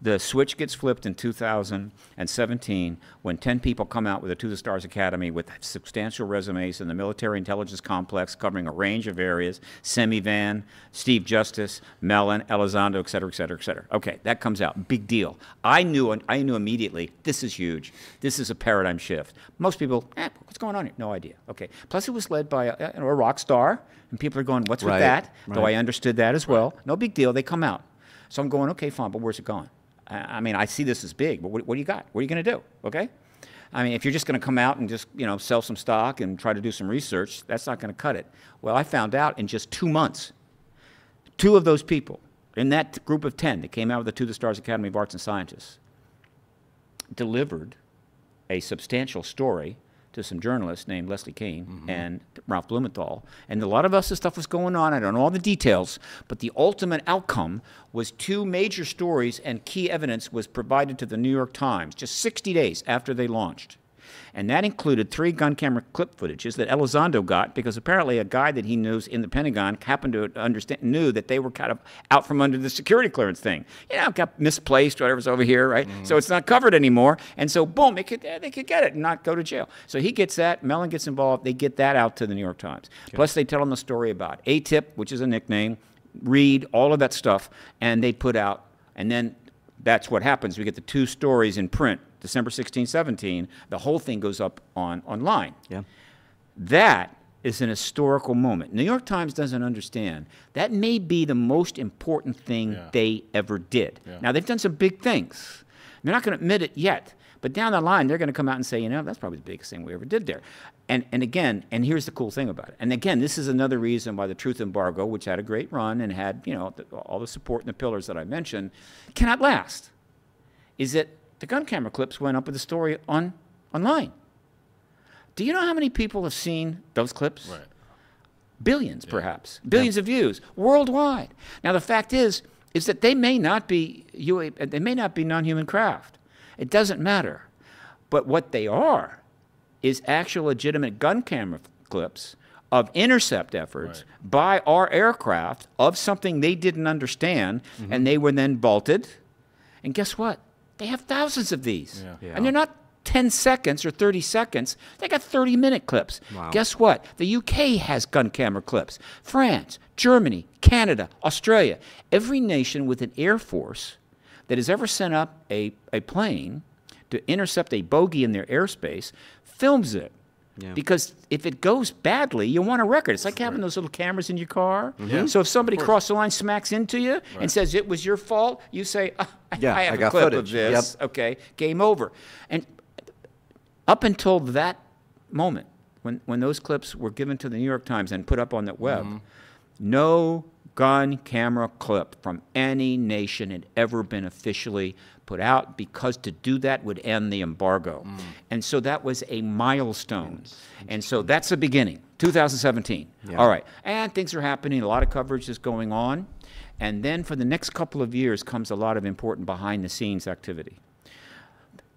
The switch gets flipped in 2017 when 10 people come out with a To the Stars Academy with substantial resumes in the military intelligence complex covering a range of areas, Semivan, Steve Justice, Mellon, Elizondo, et cetera, et cetera, et cetera. Okay, that comes out. Big deal. I knew immediately, this is huge. This is a paradigm shift. Most people, what's going on here? No idea. Okay. Plus, it was led by a rock star, and people are going, what's with that? Though I understood that as well. No big deal. They come out. So I'm going, okay, fine, but where's it going? I mean, I see this as big, but what do you got? What are you going to do? Okay? I mean, if you're just going to come out and just, sell some stock and try to do some research, that's not going to cut it. Well, I found out in just 2 months, 2 of those people in that group of 10 that came out with the To the Stars Academy of Arts and Sciences delivered a substantial story to some journalists named Leslie Kean and Ralph Blumenthal. And a lot of us, this stuff was going on. I don't know all the details, but the ultimate outcome was 2 major stories, and key evidence was provided to the New York Times just 60 days after they launched. And that included 3 gun camera clip footages that Elizondo got because apparently a guy that he knows in the Pentagon happened to knew that they were kind of out from under the security clearance thing. Got misplaced, whatever's over here, right? So it's not covered anymore. And so, boom, they could get it and not go to jail. So he gets that. Mellon gets involved. They get that out to the New York Times. Okay. Plus, they tell him the story about A-Tip, which is a nickname, Reed, all of that stuff, and they put out, and then that's what happens. We get the 2 stories in print. December 16, 17, the whole thing goes up online. Yeah. That is an historical moment. New York Times doesn't understand. That may be the most important thing they ever did. Yeah. Now, they've done some big things. They're not going to admit it yet, but down the line, they're going to come out and say, that's probably the biggest thing we ever did there. And again, and here's the cool thing about it. And again, this is another reason why the truth embargo, which had a great run and had, all the support and the pillars that I mentioned, cannot last, is that the gun camera clips went up with the story online. Do you know how many people have seen those clips? Right. Billions, perhaps. Billions of views worldwide. Now, the fact is that they may not be UAP, they may not be non-human craft. It doesn't matter. But what they are is actual legitimate gun camera clips of intercept efforts by our aircraft of something they didn't understand, and they were then vaulted. And guess what? They have thousands of these. And they're not 10 seconds or 30 seconds. They got 30-minute clips. Wow. Guess what? The UK has gun camera clips. France, Germany, Canada, Australia. Every nation with an air force that has ever sent up a plane to intercept a bogey in their airspace films it. Yeah. Because if it goes badly, you want a record. It's like having those little cameras in your car. So if somebody crossed the line, smacks into you, and says it was your fault, you say, I have a clip of this. Okay, game over. And up until that moment, when those clips were given to the New York Times and put up on the web, no gun camera clip from any nation had ever been officially put out, because to do that would end the embargo. And so that was a milestone. And so that's the beginning, 2017. All right, and things are happening, a lot of coverage is going on, and then for the next couple of years comes a lot of important behind-the-scenes activity.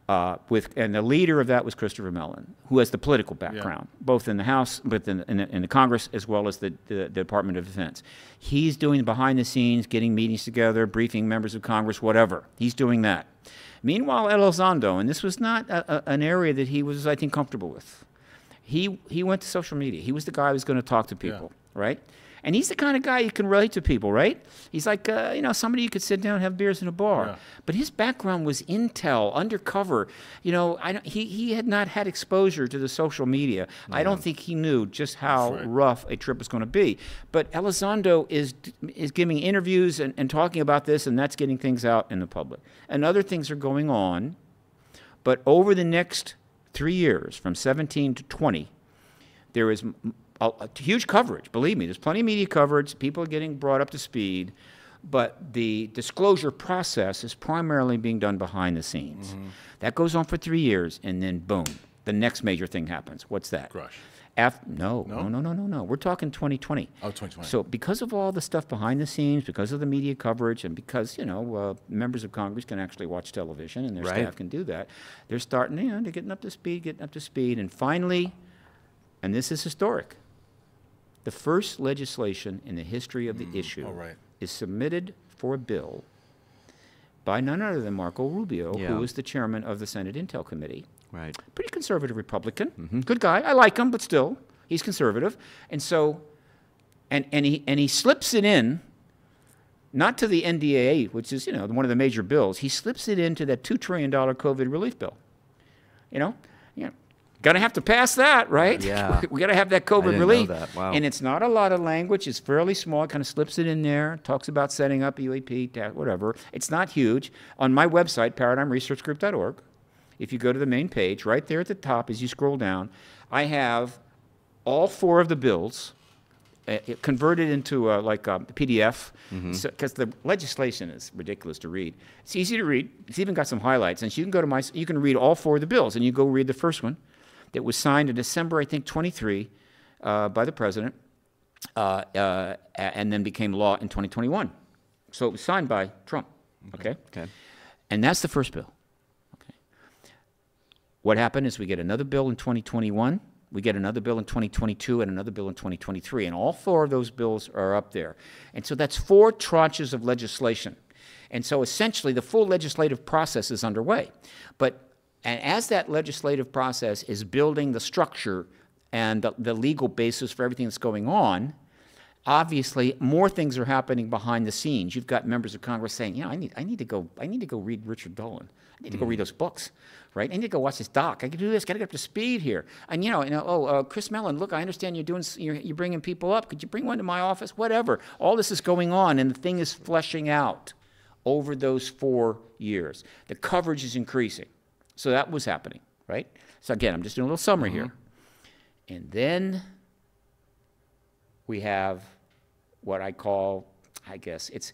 And the leader of that was Christopher Mellon, who has the political background, both in the House, but in the Congress, as well as the Department of Defense. He's doing behind the scenes, getting meetings together, briefing members of Congress, whatever. He's doing that. Meanwhile, Elizondo, and this was not an area that he was, I think, comfortable with. He went to social media. He was the guy who was going to talk to people, right? And he's the kind of guy you can relate to people, right? He's like, somebody you could sit down and have beers in a bar. But his background was intel, undercover. He had not had exposure to the social media. I don't think he knew just how rough a trip was going to be. But Elizondo is giving interviews and talking about this, and that's getting things out in the public. And other things are going on. But over the next 3 years, from 17 to 20, there is a huge coverage. Believe me, there's plenty of media coverage. People are getting brought up to speed. But the disclosure process is primarily being done behind the scenes. That goes on for 3 years, and then boom, the next major thing happens. What's that? Grusch. No. We're talking 2020. Oh, 2020. So because of all the stuff behind the scenes, because of the media coverage, and because, members of Congress can actually watch television and their staff can do that, they're starting, they're getting up to speed. And finally, and this is historic, the first legislation in the history of the issue is submitted for a bill by none other than Marco Rubio, Yeah. who was the chairman of the Senate Intel Committee. Right. Pretty conservative Republican. Good guy. I like him, but still, he's conservative. And so, and he slips it in, not to the NDAA, which is, one of the major bills. He slips it into that $2 trillion COVID relief bill. Gonna have to pass that, right? Yeah. We gotta have that COVID didn't know relief. that. Wow. And it's not a lot of language. It's fairly small. It kind of slips it in there. Talks about setting up UAP, whatever. It's not huge. On my website, paradigmresearchgroup.org, if you go to the main page, right there at the top as you scroll down, I have all 4 of the bills converted into like a PDF, because the legislation is ridiculous to read. It's easy to read. It's even got some highlights. And so you can go to you can read all 4 of the bills, and you go read the first one that was signed in December, I think, 23, by the president, and then became law in 2021. So it was signed by Trump. Okay. And that's the first bill. Okay. What happened is we get another bill in 2021. We get another bill in 2022 and another bill in 2023, and all 4 of those bills are up there. And so that's 4 tranches of legislation. And so essentially the full legislative process is underway. And as that legislative process is building the structure and the legal basis for everything that's going on, obviously more things are happening behind the scenes. You've got members of Congress saying, I need to go read Richard Dolan. I need to go read those books, right? I need to go watch this doc. I can do this. Got to get up to speed here. And Chris Mellon, look, I understand you're bringing people up. Could you bring one to my office? Whatever. All this is going on, and the thing is fleshing out over those 4 years. The coverage is increasing. So that was happening, right? So again, I'm just doing a little summary here. And then we have what I call, I guess, it's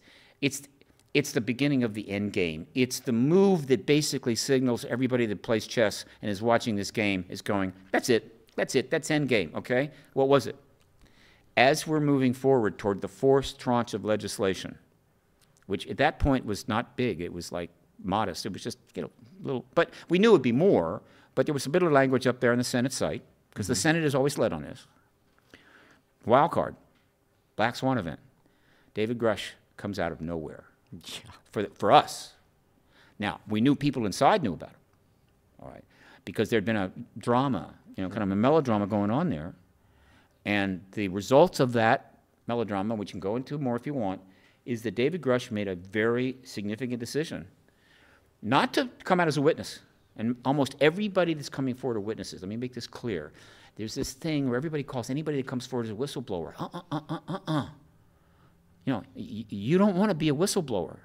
the beginning of the end game. It's the move that basically signals everybody that plays chess and is watching this game is going, that's it, that's end game, okay? What was it? As we're moving forward toward the 4th tranche of legislation, which at that point was not big, it was like modest, it was just, little, but we knew it would be more, but there was a bit of language up there on the Senate site, because the Senate is always led on this. Wild card, Black Swan event. David Grusch comes out of nowhere for us. Now, we knew people inside knew about it, all right, because there'd been a drama, kind of a melodrama going on there, and the results of that melodrama, which you can go into more if you want, is that David Grusch made a very significant decision not to come out as a witness. And almost everybody that's coming forward are witnesses. Let me make this clear. There's this thing where everybody calls anybody that comes forward as a whistleblower. You don't want to be a whistleblower.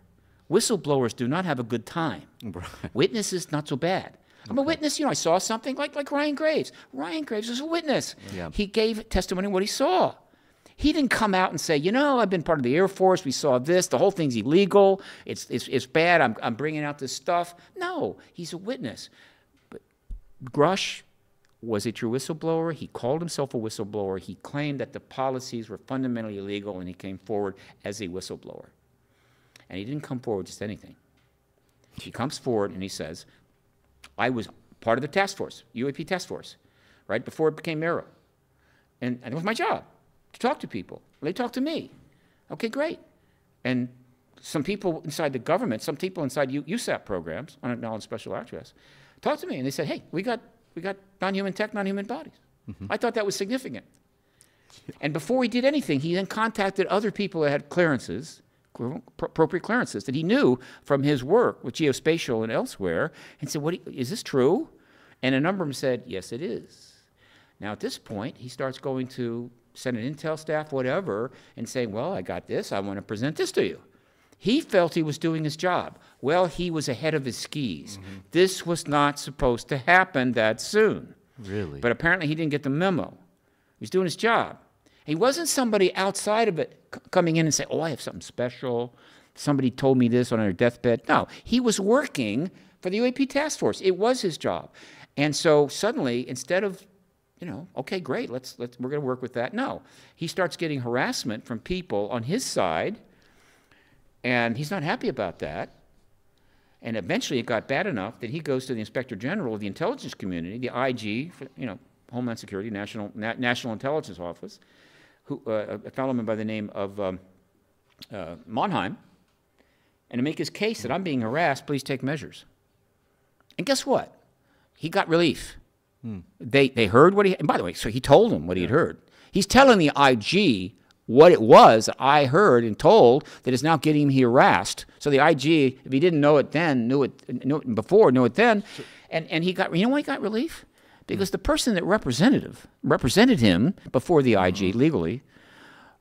Whistleblowers do not have a good time. Right. Witnesses, not so bad. I'm a witness, I saw something like Ryan Graves. Ryan Graves was a witness. Yeah. He gave testimony of what he saw. He didn't come out and say, I've been part of the Air Force. We saw this. The whole thing's illegal. It's bad. I'm bringing out this stuff. No, he's a witness. But Grusch was a true whistleblower. He called himself a whistleblower. He claimed that the policies were fundamentally illegal, and he came forward as a whistleblower. And he didn't come forward just anything. He comes forward and he says, I was part of the task force, UAP task force, right before it became ARROW. And it was my job to talk to people. Well, they talked to me. Okay, great. And some people inside the government, some people inside USAP programs, unacknowledged special access, talked to me and they said, hey, we got non-human tech, non-human bodies. I thought that was significant. And before he did anything, he then contacted other people that had clearances, appropriate clearances that he knew from his work with geospatial and elsewhere, and said, is this true? And a number of them said, yes, it is. Now, at this point, he starts going to Senate Intel staff, whatever, and saying, well, I got this. I want to present this to you. He felt he was doing his job. Well, he was ahead of his skis. This was not supposed to happen that soon. Really? But apparently he didn't get the memo. He was doing his job. He wasn't somebody outside of it coming in and saying, oh, I have something special. Somebody told me this on their deathbed. No, he was working for the UAP task force. It was his job. And so suddenly, instead of, okay, great, we're going to work with that. No, he starts getting harassment from people on his side, and he's not happy about that. And eventually it got bad enough that he goes to the Inspector General of the intelligence community, the IG, for, Homeland Security, National Intelligence Office, who, a fellow by the name of Monheim, and to make his case that I'm being harassed, please take measures. And guess what? He got relief. They heard what he, and by the way, so he told them what he had heard. He's telling the IG what it was I heard and told that is now getting him harassed. So the IG, if he didn't know it then, knew it before, knew it then. And he got, you know why he got relief? Because the person that represented him before the IG legally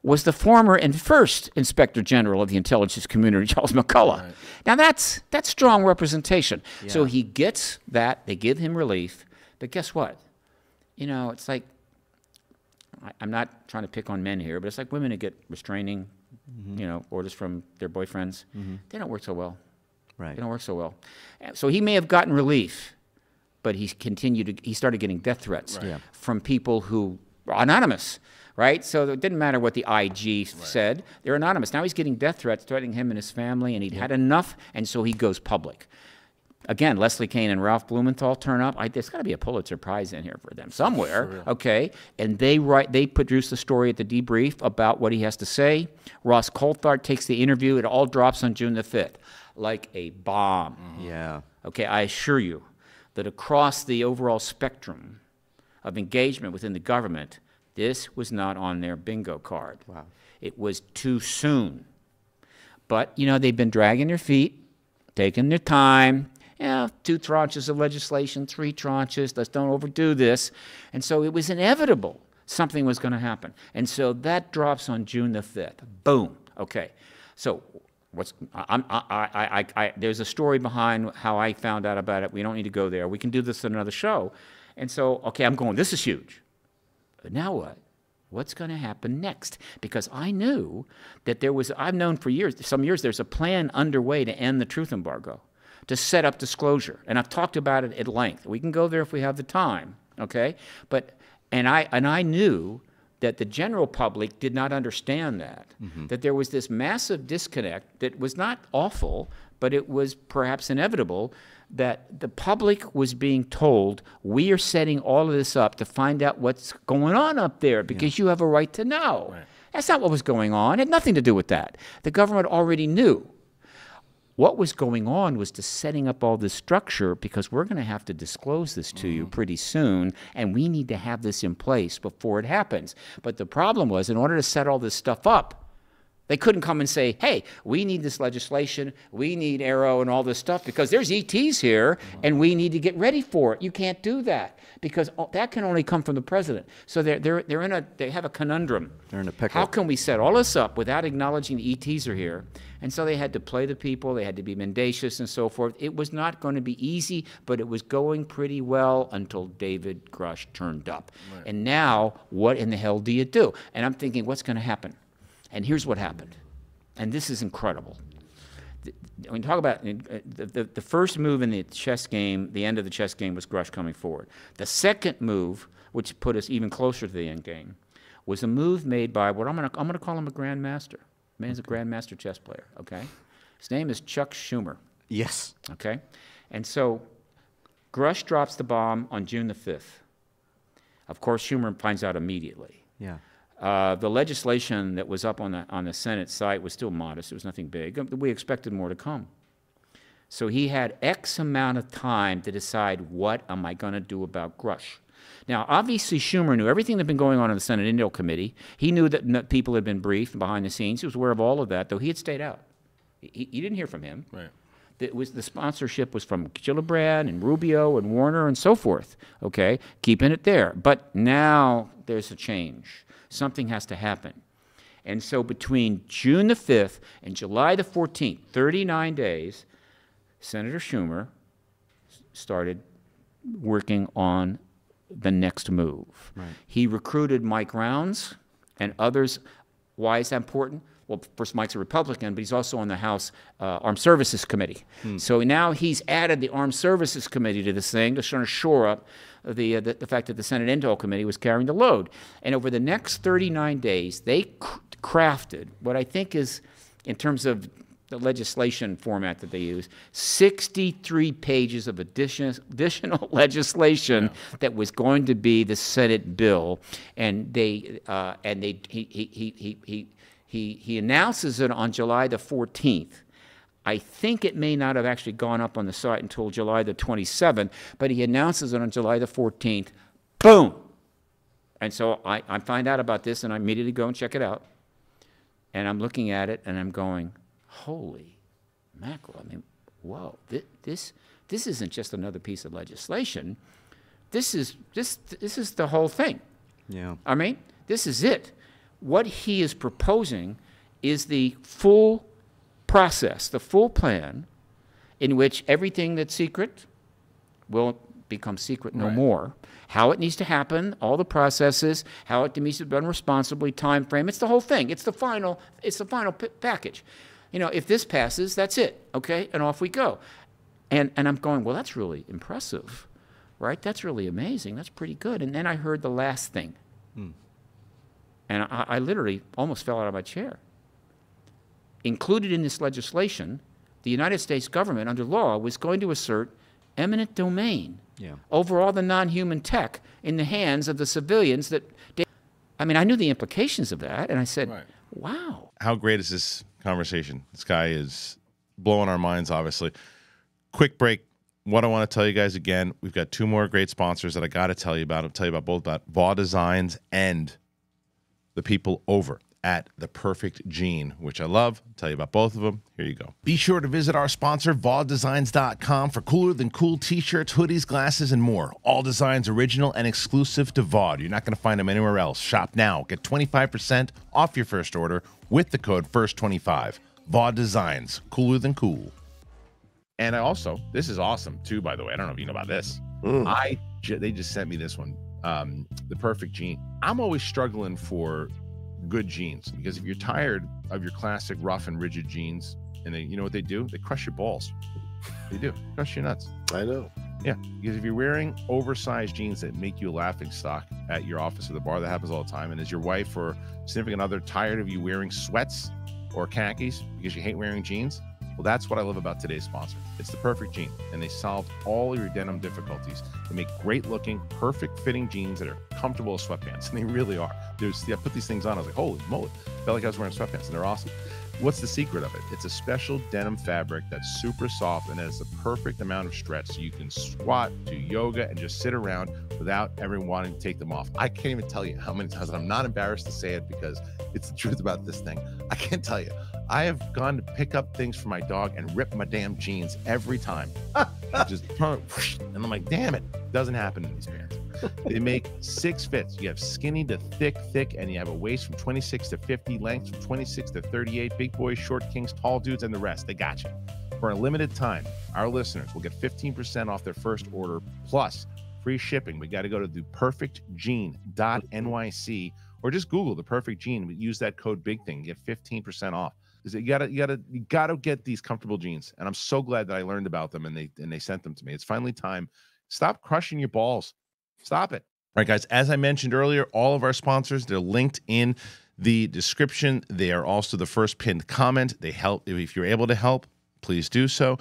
was the former and first Inspector General of the intelligence community, Charles McCullough. Right. Now that's strong representation. Yeah. So he gets that, they give him relief, but guess what? You know, it's like, I'm not trying to pick on men here, but it's like women who get restraining, you know, orders from their boyfriends. They don't work so well. Right. They don't work so well. So he may have gotten relief, but he started getting death threats from people who were anonymous, right? So it didn't matter what the IG said. They're anonymous. Now he's getting death threats threatening him and his family, and he'd had enough, and so he goes public. Again, Leslie Kean and Ralph Blumenthal turn up. There's got to be a Pulitzer Prize in here for them somewhere, okay? And they produce the story at the debrief about what he has to say. Ross Coulthard takes the interview. It all drops on June the 5th like a bomb. Yeah. Okay, I assure you that across the overall spectrum of engagement within the government, this was not on their bingo card. Wow. It was too soon. But, you know, they've been dragging their feet, taking their time. Yeah, 2 tranches of legislation, 3 tranches, let's don't overdo this. And so it was inevitable something was going to happen. And so that drops on June the 5th. Boom. Okay. So there's a story behind how I found out about it. We don't need to go there. We can do this in another show. And so, okay, I'm going, this is huge. But now what? What's going to happen next? Because I knew that I've known for some years, there's a plan underway to end the truth embargo, to set up disclosure. And I've talked about it at length. We can go there if we have the time, okay? And I knew that the general public did not understand that, that there was this massive disconnect that was not awful, but it was perhaps inevitable, that the public was being told, we are setting all of this up to find out what's going on up there because you have a right to know. Right. That's not what was going on. It had nothing to do with that. The government already knew. What was going on was to setting up all this structure because we're going to have to disclose this to you pretty soon, and we need to have this in place before it happens. But the problem was, in order to set all this stuff up, they couldn't come and say, hey, we need this legislation, we need Arrow and all this stuff because there's ETs here and we need to get ready for it. You can't do that because that can only come from the president. So they have a conundrum. They're in a pickle. How can we set all this up without acknowledging the ETs are here? And so they had to play the people, they had to be mendacious and so forth. It was not going to be easy, but it was going pretty well until David Grusch turned up. Right. And now, what in the hell do you do? And I'm thinking, what's going to happen? And here's what happened. And this is incredible. When you talk about the first move in the chess game, the end of the chess game was Grusch coming forward. The second move, which put us even closer to the end game, was a move made by what I'm going to call him a grandmaster. The man's a grandmaster chess player, okay? His name is Chuck Schumer. Yes. Okay? And so Grusch drops the bomb on June the 5th. Of course, Schumer finds out immediately. Yeah. The legislation that was up on the Senate site was still modest. It was nothing big. We expected more to come. So he had X amount of time to decide, what am I going to do about Grusch? Now, obviously, Schumer knew everything that had been going on in the Senate Intel Committee. He knew that people had been briefed behind the scenes. He was aware of all of that, though he had stayed out. He didn't hear from him. Right. The sponsorship was from Gillibrand and Rubio and Warner and so forth, okay, keeping it there. But now there's a change. Something has to happen. And so between June the 5th and July the 14th, 39 days, Senator Schumer started working on the next move. Right. He recruited Mike Rounds and others. Why is that important? Well, first, Mike's a Republican, but he's also on the House Armed Services Committee. So now he's added the Armed Services Committee to this thing to sort of shore up the fact that the Senate Intel Committee was carrying the load. And over the next 39 days, they crafted what I think is, in terms of the legislation format that they use, 63 pages of additional legislation that was going to be the Senate bill, and he announces it on July the 14th. I think it may not have actually gone up on the site until July the 27th, but he announces it on July the 14th. Boom! And so I find out about this, and I immediately go and check it out. And I'm looking at it, and I'm going, holy mackerel. I mean, whoa, this isn't just another piece of legislation. This is the whole thing. Yeah. I mean, this is it. What he is proposing is the full process, the full plan, in which everything that's secret will become secret no more. How it needs to happen, all the processes, how it needs to be done responsibly, time frame. It's the whole thing. It's the final package. You know, if this passes, that's it, okay? And off we go. And I'm going, well, that's really impressive, right? That's really amazing. That's pretty good. And then I heard the last thing. And I literally almost fell out of my chair. Included in this legislation, the United States government, under law, was going to assert eminent domain over all the non-human tech in the hands of the civilians that... I mean, I knew the implications of that, and I said, wow. How great is this conversation? This guy is blowing our minds, obviously. Quick break. What I want to tell you guys again, we've got 2 more great sponsors that I got to tell you about. I'll tell you about both about VAW Designs and the people over at The Perfect Gene, which I love. I'll tell you about both of them. Here you go. Be sure to visit our sponsor, VawDesigns.com, for cooler than cool t-shirts, hoodies, glasses, and more. All designs original and exclusive to VAW. You're not going to find them anywhere else. Shop now. Get 25% off your first order with the code FIRST25. VAW Designs. Cooler than cool. And I also, this is awesome too, by the way. I don't know if you know about this. They just sent me this one, The Perfect Gene. I'm always struggling for good jeans, because if you're tired of your classic rough and rigid jeans, and you know what they do? They crush your balls. They do. Crush your nuts. I know. Yeah, because if you're wearing oversized jeans that make you a laughing stock at your office or the bar, that happens all the time, and is your wife or significant other tired of you wearing sweats or khakis because you hate wearing jeans? Well, that's what I love about today's sponsor. It's The Perfect Gene, and they solve all your denim difficulties. They make great-looking, perfect-fitting jeans that are comfortable as sweatpants, and they really are. I put these things on, I was like, holy moly. Felt like I was wearing sweatpants, and they're awesome. What's the secret of it? It's a special denim fabric that's super soft and has the perfect amount of stretch, so you can squat, do yoga, and just sit around without ever wanting to take them off. I can't even tell you how many times, and I'm not embarrassed to say it because it's the truth about this thing. I can't tell you. I have gone to pick up things for my dog and rip my damn jeans every time. Just turn, and I'm like, damn it, doesn't happen in these pants. They make 6 fits. You have skinny to thick, and you have a waist from 26 to 50, length from 26 to 38, big boys, short kings, tall dudes, and the rest. They got you. For a limited time, our listeners will get 15% off their first order, plus free shipping. We got to go to theperfectgene.nyc or just Google The Perfect Gene. Use that code BIG THING, get 15% off. You gotta get these comfortable jeans, and I'm so glad that I learned about them and they sent them to me. It's finally time. Stop crushing your balls. Stop it. All right, guys. As I mentioned earlier, all of our sponsors, they're linked in the description. They are also the first pinned comment. They help. If you're able to help, please do so.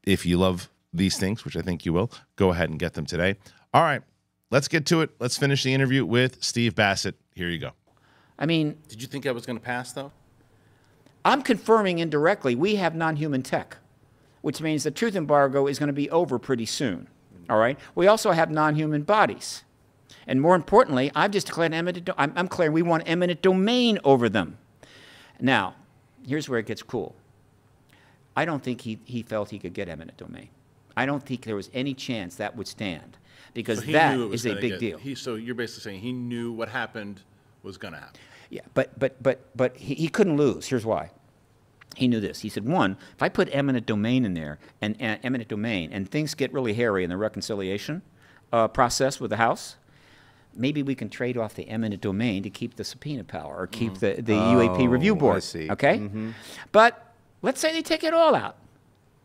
If you love these things, which I think you will, go ahead and get them today. All right, let's get to it. Let's finish the interview with Steve Bassett. Here you go. I mean, Did you think I was going to pass, though? I'm confirming indirectly we have non-human tech, which means the truth embargo is going to be over pretty soon. All right? We also have non-human bodies. And more importantly, I've just declared I'm declaring we want eminent domain over them. Now, here's where it gets cool. I don't think he felt he could get eminent domain. I don't think there was any chance that would stand, because that is a big deal. So you're basically saying he knew what happened was going to happen. Yeah, but he couldn't lose. Here's why. He knew this. He said, one, if I put eminent domain in there, and eminent domain, and things get really hairy in the reconciliation process with the House, maybe we can trade off the eminent domain to keep the subpoena power or keep the UAP review board. I see. Okay? But let's say they take it all out.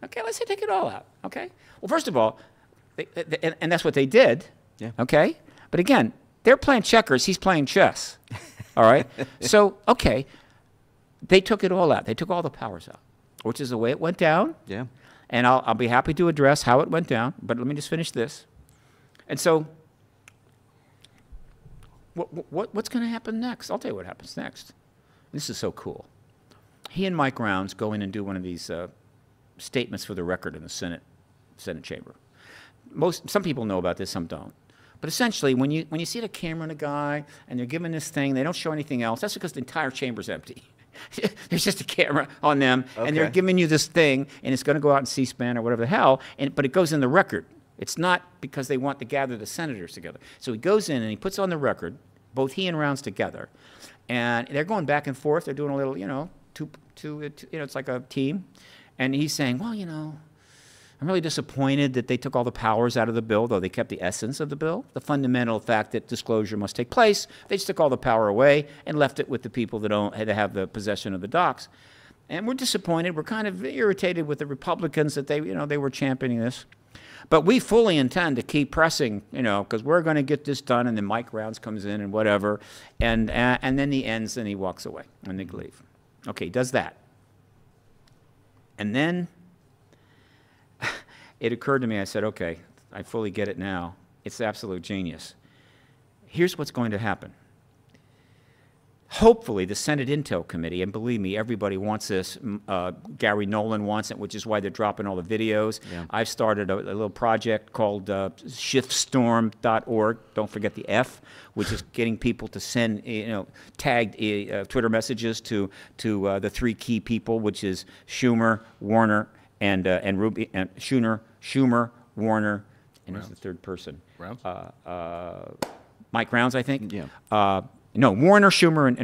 Okay, let's say take it all out. Okay? Well, first of all, and that's what they did. Yeah. Okay? But again, they're playing checkers. He's playing chess. All right? So, okay, they took it all out. They took all the powers out, which is the way it went down. Yeah. And I'll be happy to address how it went down, but let me just finish this. And so what's going to happen next? I'll tell you what happens next. This is so cool. He and Mike Rounds go in and do one of these statements for the record in the Senate chamber. Some people know about this, some don't. But essentially, when you see the camera on a guy and they're giving this thing, they don't show anything else. That's because the entire chamber's empty. There's just a camera on them, and they're giving you this thing, and it's going to go out in C-SPAN or whatever the hell, but it goes in the record. It's not because they want to gather the senators together. So he goes in and he puts on the record, both he and Rounds together, and they're going back and forth. They're doing a little, it's like a team. And he's saying, well, I'm really disappointed that they took all the powers out of the bill, though they kept the essence of the bill, the fundamental fact that disclosure must take place. They just took all the power away and left it with the people that have the possession of the docs. And we're disappointed. We're kind of irritated with the Republicans that they were championing this. But we fully intend to keep pressing, because we're going to get this done. And then Mike Rounds comes in and whatever. And then he ends and he walks away and they leave. Okay, he does that. And then it occurred to me, I said, okay, I fully get it now. It's absolute genius. Here's what's going to happen. Hopefully, the Senate Intel Committee, and believe me, everybody wants this. Garry Nolan wants it, which is why they're dropping all the videos. Yeah. I've started a little project called shiftstorm.org. Don't forget the F, which is getting people to send, tagged Twitter messages to the three key people, which is Schumer, Warner, and Ruby, and Schumer, Warner, and who's the third person? Rounds? Mike Rounds, I think. Yeah. No, Warner, Schumer, and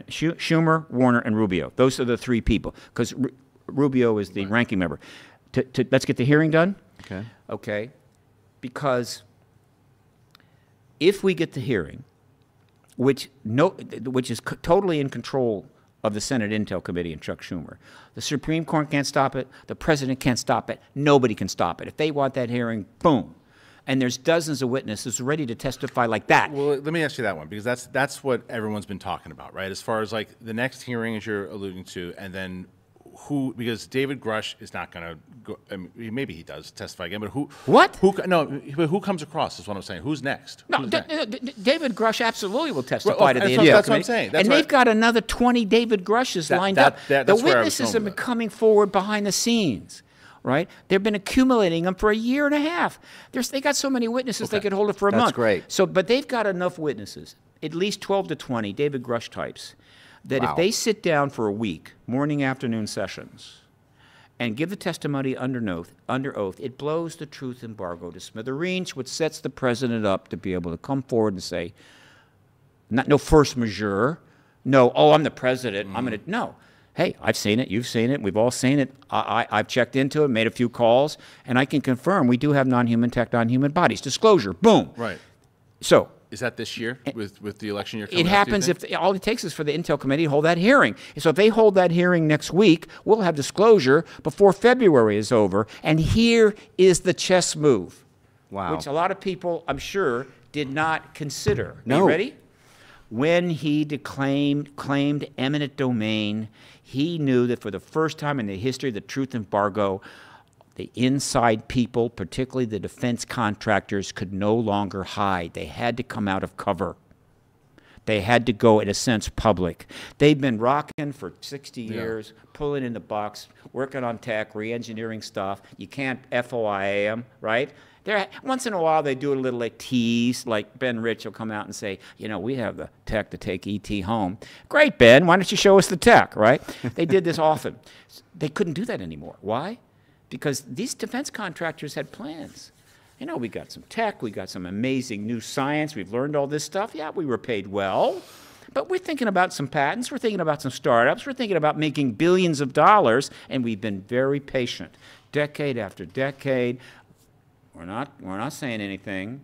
Schumer, Warner, and Rubio. Those are the three people, because Rubio is the ranking member. Let's get the hearing done. Okay. Okay. Because if we get the hearing, which is totally in control of the Senate Intel Committee and Chuck Schumer, the Supreme Court can't stop it. The president can't stop it. Nobody can stop it. If they want that hearing, boom. And there's dozens of witnesses ready to testify like that. Well, let me ask you that one, because that's what everyone's been talking about, right? As far as like the next hearing, as you're alluding to, and then who, because David Grusch is not going to go, I mean, maybe he does testify again, but who? What? But who comes across is what I'm saying. Who's next? No, Who's next? David Grusch absolutely will testify to the Intel That's Committee. what I'm saying. And they've got another 20 David Grusches lined up. The witnesses have been coming forward behind the scenes. Right? They've been accumulating them for a year and a half. They got so many witnesses they could hold it for a month. That's great. So, but they've got enough witnesses, at least 12 to 20 David Grusch types, that if they sit down for a week, morning, afternoon sessions, and give the testimony under oath, it blows the truth embargo to smithereens, which sets the president up to be able to come forward and say, no force majeure, no, oh, I'm the president, I'm going to, no. Hey, I've seen it, you've seen it, we've all seen it. I've checked into it, made a few calls, and I can confirm we do have non-human tech, non-human bodies. Disclosure, boom. Right. So. Is that this year with the election year coming It up, happens if all it takes is for the Intel Committee to hold that hearing. So if they hold that hearing next week, we'll have disclosure before February is over. And here is the chess move, which a lot of people, I'm sure, did not consider. No. Are you ready? When he claimed eminent domain, he knew that for the first time in the history of the truth embargo, the inside people, particularly the defense contractors, could no longer hide. They had to come out of cover. They had to go, in a sense, public. They've been rocking for 60 years, pulling in the box, working on tech, re-engineering stuff. You can't FOIA them, right? Once in a while, they do a little tease, like Ben Rich will come out and say, we have the tech to take ET home. Great, Ben, why don't you show us the tech, right? They did this often. They couldn't do that anymore. Why? Because these defense contractors had plans. We got some tech, we got some amazing new science, we've learned all this stuff. Yeah, we were paid well, but we're thinking about some patents, we're thinking about some startups, we're thinking about making billions of dollars, and we've been very patient. Decade after decade, we're not saying anything,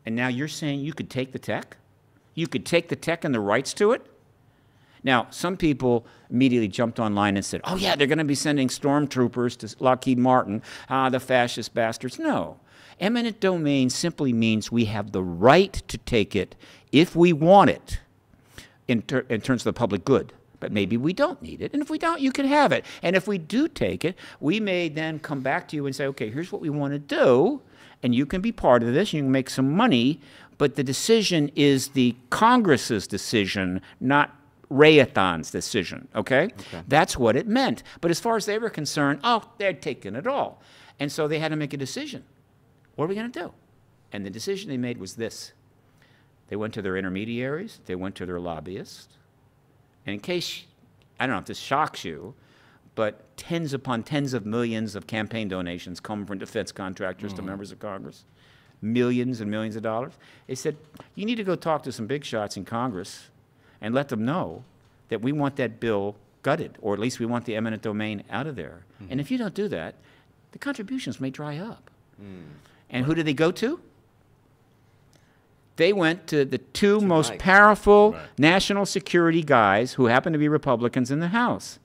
and now you're saying you could take the tech? You could take the tech and the rights to it? Now, some people immediately jumped online and said, oh yeah, they're going to be sending stormtroopers to Lockheed Martin, the fascist bastards. No. Eminent domain simply means we have the right to take it if we want it in terms of the public good. But maybe we don't need it. And if we don't, you can have it. And if we do take it, we may then come back to you and say, okay, here's what we want to do. And you can be part of this. You can make some money. But the decision is the Congress's decision, not Raytheon's decision, okay? That's what it meant. But as far as they were concerned, oh, they're taking it all. And so they had to make a decision. What are we going to do? And the decision they made was this. They went to their intermediaries. They went to their lobbyists. And in case, I don't know if this shocks you, but tens upon tens of millions of campaign donations come from defense contractors to members of Congress. Millions and millions of dollars. They said, you need to go talk to some big shots in Congress and let them know that we want that bill gutted, or at least we want the eminent domain out of there. And if you don't do that, the contributions may dry up. And who did they go to? They went to the two most powerful national security guys who happen to be Republicans in the House.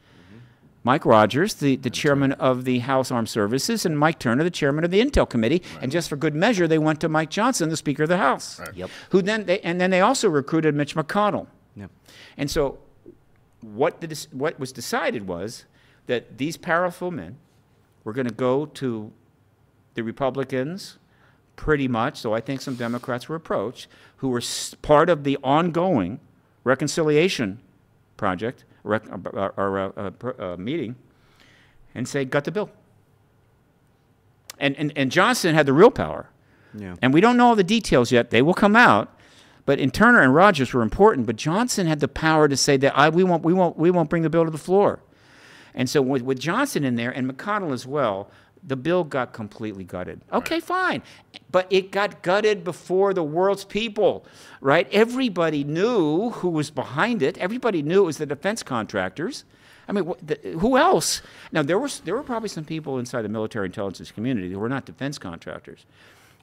Mike Rogers, the chairman of the House Armed Services, and Mike Turner, the chairman of the Intel Committee. And just for good measure, they went to Mike Johnson, the Speaker of the House. Who then they also recruited Mitch McConnell. And so what was decided was that these powerful men were going to go to the Republicans pretty much, so I think some Democrats were approached, who were part of the ongoing reconciliation project, meeting, and say, gut the bill. And Johnson had the real power. And we don't know all the details yet. They will come out. But Turner and Rogers were important, but Johnson had the power to say that we won't bring the bill to the floor. And so with Johnson in there and McConnell as well, the bill got completely gutted. Okay, fine. But it got gutted before the world's people, right? Everybody knew who was behind it. Everybody knew it was the defense contractors. I mean, who else? Now, there were probably some people inside the military intelligence community who were not defense contractors,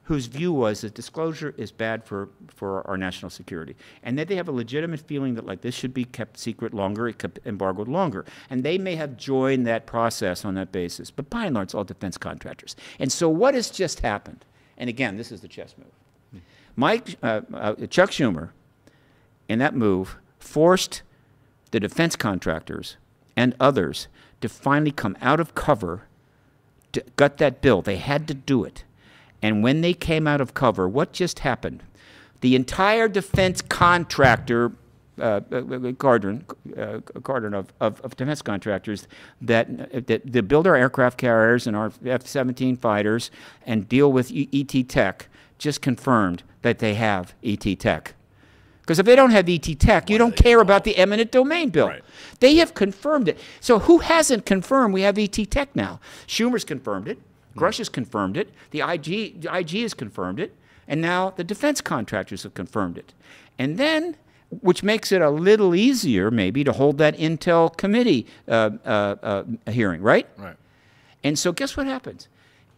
whose view was that disclosure is bad for our national security, and that they have a legitimate feeling that, like, this should be kept secret longer, it kept embargoed longer. And they may have joined that process on that basis. But by and large, it's all defense contractors. And so what has just happened? And again, this is the chess move. Chuck Schumer, in that move, forced the defense contractors and others to finally come out of cover to gut that bill. They had to do it. And when they came out of cover, what just happened? The entire defense contractor cordon of defense contractors that build our aircraft carriers and our F-17 fighters and deal with ET tech just confirmed that they have ET tech. Because if they don't have ET tech, you don't care about the eminent domain bill. They have confirmed it. So who hasn't confirmed we have ET tech now? Schumer's confirmed it. Grusch has confirmed it. The IG has confirmed it. And now the defense contractors have confirmed it. And then, which makes it a little easier maybe to hold that Intel committee hearing, right? And so guess what happens?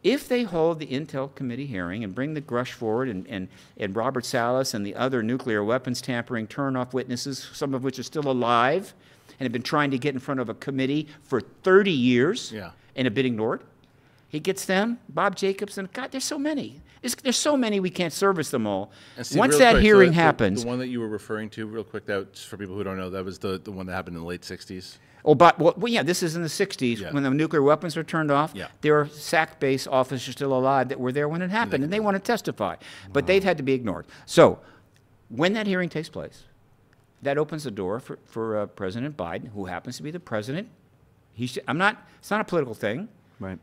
If they hold the Intel committee hearing and bring the Grusch forward and Robert Salas and the other nuclear weapons tampering turn-off witnesses, some of which are still alive and have been trying to get in front of a committee for 30 years and have been ignored, he gets them, Bob Jacobson. God, there's so many. There's so many we can't service them all. Steve, once that quick, hearing happens. The one that you were referring to, real quick, that's for people who don't know, that was the one that happened in the late 60s? Oh, but well, yeah, this is in the 60s when the nuclear weapons were turned off. There are SAC-based officers still alive that were there when it happened, and they want to testify. But they've had to be ignored. So when that hearing takes place, that opens the door for President Biden, who happens to be the president. It's not a political thing.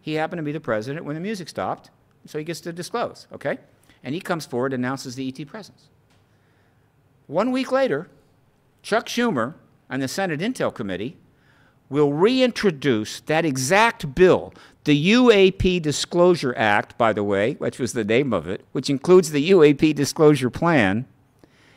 He happened to be the president when the music stopped, so he gets to disclose, okay? And he comes forward and announces the ET presence. 1 week later, Chuck Schumer and the Senate Intel Committee will reintroduce that exact bill, the UAP Disclosure Act, by the way, which was the name of it, which includes the UAP Disclosure Plan,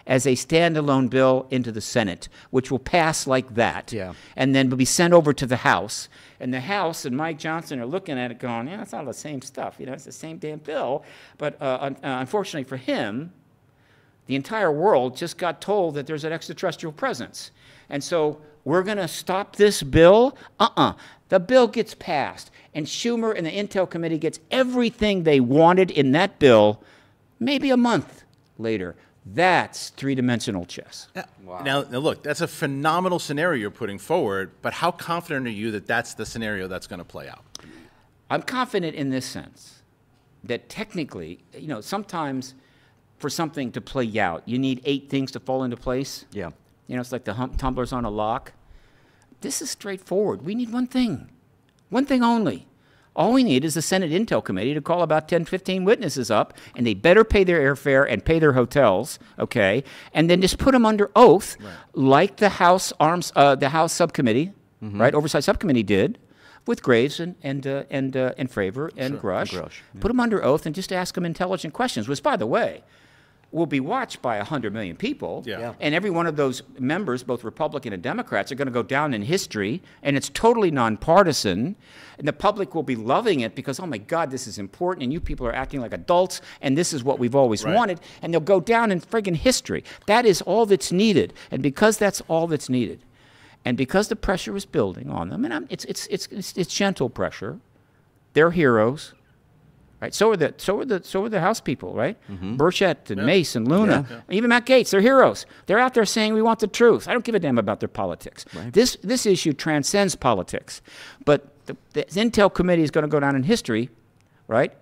as a standalone bill into the Senate, which will pass like that, and then will be sent over to the House. And the House and Mike Johnson are looking at it going, yeah, it's all the same stuff. You know, it's the same damn bill. But unfortunately for him, the entire world just got told that there's an extraterrestrial presence. And so we're going to stop this bill? The bill gets passed. And Schumer and the Intel Committee gets everything they wanted in that bill maybe a month later. That's three-dimensional chess. Now, look, that's a phenomenal scenario you're putting forward, but how confident are you that that's the scenario that's going to play out? I'm confident in this sense that technically, you know, sometimes for something to play out, you need 8 things to fall into place. You know, it's like the tumblers on a lock. This is straightforward. We need one thing only. All we need is the Senate Intel Committee to call about 10, 15 witnesses up, and they better pay their airfare and pay their hotels, okay? And then just put them under oath, like the House Subcommittee, right, Oversight Subcommittee did, with Graves and Fravor and Grusch. Put them under oath and just ask them intelligent questions, which, by the way, will be watched by 100 million people. And every one of those members, both Republican and Democrats, are going to go down in history, and it's totally nonpartisan. And the public will be loving it because, oh my God, this is important, and you people are acting like adults, and this is what we've always wanted. And they'll go down in friggin' history. That is all that's needed. And because that's all that's needed, and because the pressure is building on them, and it's gentle pressure, they're heroes. Right. So are the House people, right? Burchett and Mace and Luna, even Matt Gaetz, they're heroes. They're out there saying we want the truth. I don't give a damn about their politics. This issue transcends politics. But the Intel Committee is going to go down in history, right?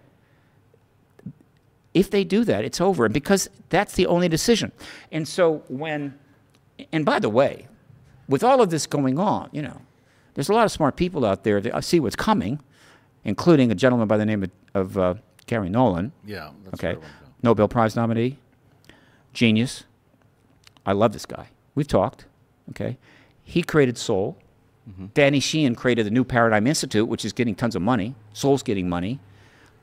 If they do that, it's over, because that's the only decision. And so and by the way, with all of this going on, you know, there's a lot of smart people out there that see what's coming, including a gentleman by the name of Garry Nolan. That's Nobel Prize nominee, genius. I love this guy. We've talked. Okay, he created Soul. Danny Sheehan created the New Paradigm Institute, which is getting tons of money. Soul's getting money.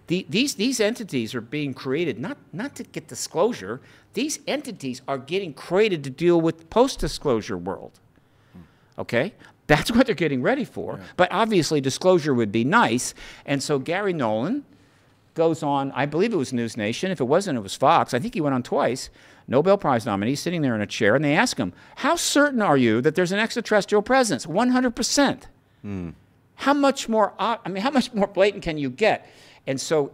These entities are being created not to get disclosure. These entities are getting created to deal with post-disclosure world. Okay. That's what they're getting ready for. But obviously, disclosure would be nice. And so Garry Nolan goes on, I believe it was News Nation. If it wasn't, it was Fox. I think he went on twice. Nobel Prize nominee sitting there in a chair, and they ask him, how certain are you that there's an extraterrestrial presence? 100%. How much more, how much more blatant can you get? And so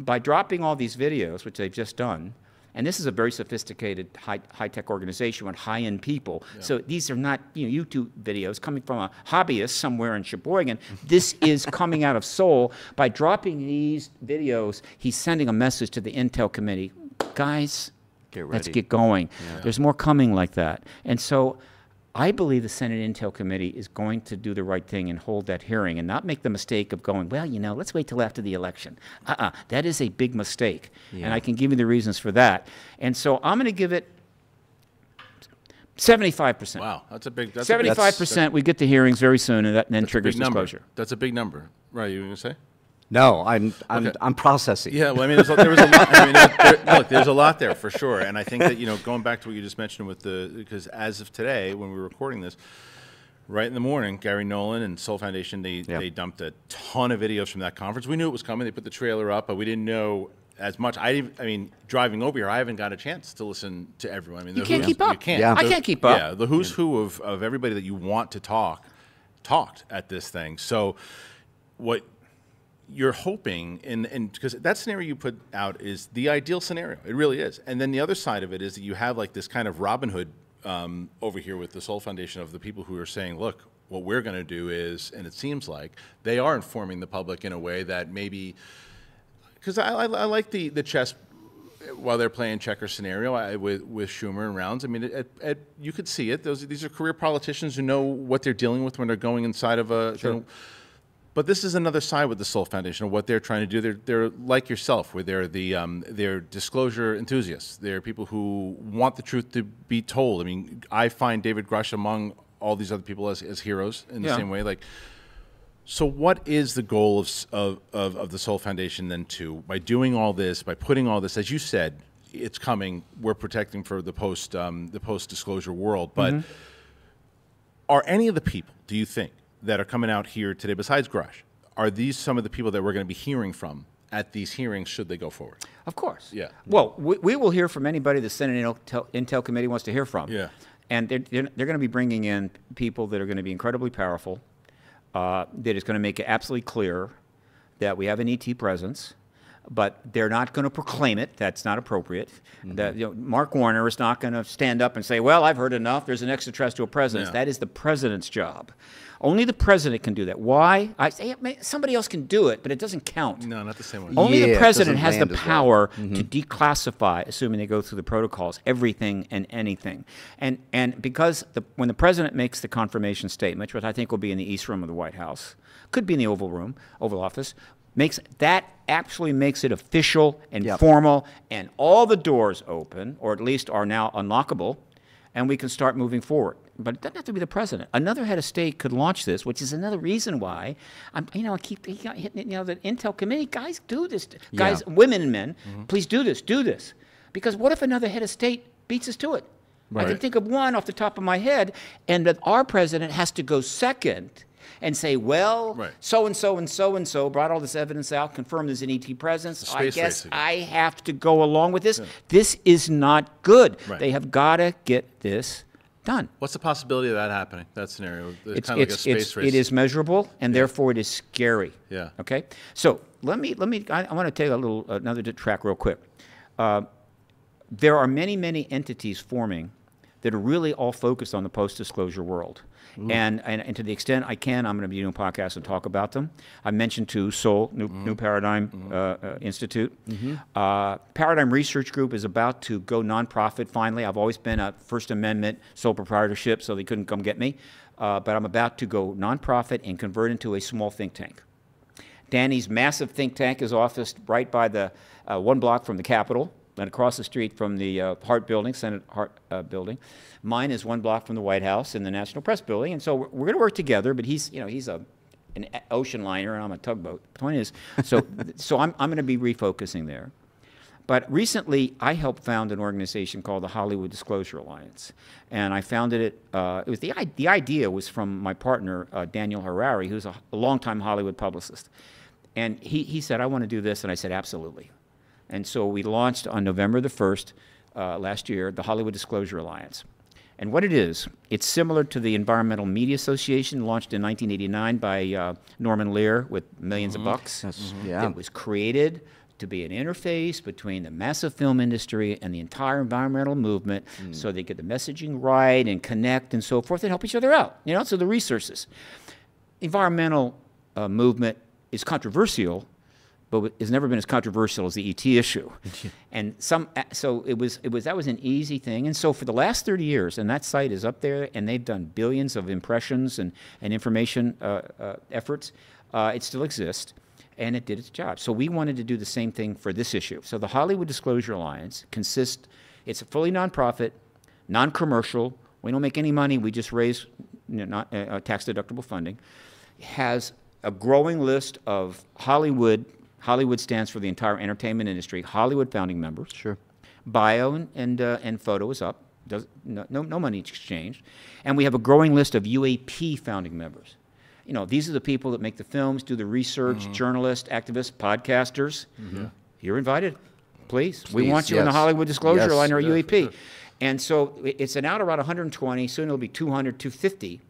by dropping all these videos, which they've just done, and this is a very sophisticated, high-tech organization with high-end people. So these are not YouTube videos coming from a hobbyist somewhere in Sheboygan. This is coming out of Seoul. By dropping these videos, he's sending a message to the Intel Committee. Guys, let's get going. There's more coming like that. And so I believe the Senate Intel Committee is going to do the right thing and hold that hearing and not make the mistake of going, well, let's wait till after the election. That is a big mistake. And I can give you the reasons for that. And so I'm going to give it 75%. Wow, that's a big... 75%, we get the hearings very soon, and then triggers disclosure. That's a big number. Right, you were going to say? No, I'm processing. Yeah, well, I mean, there was a lot. I mean, look, there's a lot there for sure, and I think that going back to what you just mentioned because as of today, when we were recording this, right in the morning, Garry Nolan and Soul Foundation they dumped a ton of videos from that conference. We knew it was coming. They put the trailer up, but we didn't know as much. I mean, driving over here, I haven't got a chance to listen to everyone. I mean, you can't keep up. You can't. I can't keep up. Yeah, the who's who of everybody that you want to talked at this thing. So what you're hoping, and because that scenario you put out is the ideal scenario. It really is. And then the other side of it is that you have like this kind of Robin Hood over here with the Soul Foundation of the people who are saying, look, what we're going to do is, and it seems like they are informing the public in a way that maybe, because I like the chess while they're playing checker scenario with Schumer-Rounds. I mean, you could see it. These are career politicians who know what they're dealing with when they're going inside of a... Sure. But this is another side with the Soul Foundation of what they're trying to do. They're like yourself, where they're disclosure enthusiasts. They're people who want the truth to be told. I mean, I find David Grusch among all these other people as heroes in the same way. Like, so what is the goal of the Soul Foundation then? By doing all this, by putting all this, as you said, it's coming. We're protecting for the post disclosure world. But are any of the people, do you think, that are coming out here today, besides Grusch, are these some of the people that we're going to be hearing from at these hearings should they go forward? Of course. Yeah. Well, we will hear from anybody the Senate Intel Committee wants to hear from. Yeah. And they're going to be bringing in people that are going to be incredibly powerful, that is going to make it absolutely clear that we have an ET presence, but they're not going to proclaim it. That's not appropriate. Mark Warner is not going to stand up and say, well, I've heard enough. There's an extraterrestrial presence. That is the president's job. Only the president can do that. Why? I say somebody else can do it, but it doesn't count. No, not the same way. Only the it president doesn't has the land as well. power to declassify, assuming they go through the protocols, everything and anything. And because when the president makes the confirmation statement, which I think will be in the East Room of the White House, could be in the Oval Office, actually makes it official and formal, and all the doors open, or at least are now unlockable, and we can start moving forward. But it doesn't have to be the president. Another head of state could launch this, which is another reason why I keep hitting it. The Intel Committee guys do this. Guys, women and men, please do this. Do this, because what if another head of state beats us to it? I can think of one off the top of my head, and that our president has to go second and say, well, so-and-so and so-and-so brought all this evidence out, confirmed there's an ET presence. I guess I have to go along with this. This is not good. They have got to get this done. What's the possibility of that happening, that scenario? It's kind of like a space race. It is measurable, and therefore it is scary. Yeah. Okay? So I want to take another track real quick. There are many, many entities forming that are really all focused on the post-disclosure world. And to the extent I can, I'm going to be doing a podcast and talk about them. I mentioned to Seoul, New Paradigm Institute. Paradigm Research Group is about to go nonprofit finally. I've always been a First Amendment sole proprietorship, so they couldn't come get me. But I'm about to go nonprofit and convert into a small think tank. Danny's massive think tank is officed right by the 1 block from the Capitol and across the street from the Hart Building, Senate Hart Building. Mine is 1 block from the White House and the National Press Building, and so we're going to work together. But he's an ocean liner, and I'm a tugboat. The point is, so I'm going to be refocusing there. But recently, I helped found an organization called the Hollywood Disclosure Alliance, and I founded it. It was the idea was from my partner Daniel Harari, who's a longtime Hollywood publicist, and he said, "I want to do this," and I said, "Absolutely." And so we launched on November the 1st last year the Hollywood Disclosure Alliance. And what it is, it's similar to the Environmental Media Association, launched in 1989 by Norman Lear with millions of bucks. It was created to be an interface between the massive film industry and the entire environmental movement, so they get the messaging right and connect and so forth and help each other out. So the resources. Environmental movement is controversial, but it's never been as controversial as the ET issue. And so that was an easy thing. And so for the last 30 years, and that site is up there, and they've done billions of impressions and information efforts, it still exists, and it did its job. So we wanted to do the same thing for this issue. So the Hollywood Disclosure Alliance it's a fully nonprofit, non-commercial. We don't make any money. We just raise tax-deductible funding. It has a growing list of Hollywood stands for the entire entertainment industry. Hollywood founding members. Sure. Bio and photo is up. No money exchanged. And we have a growing list of UAP founding members. These are the people that make the films, do the research, journalists, activists, podcasters. You're invited. Please. We want you in the Hollywood Disclosure Line or UAP. And so it's out around 120. Soon it'll be 200, 250.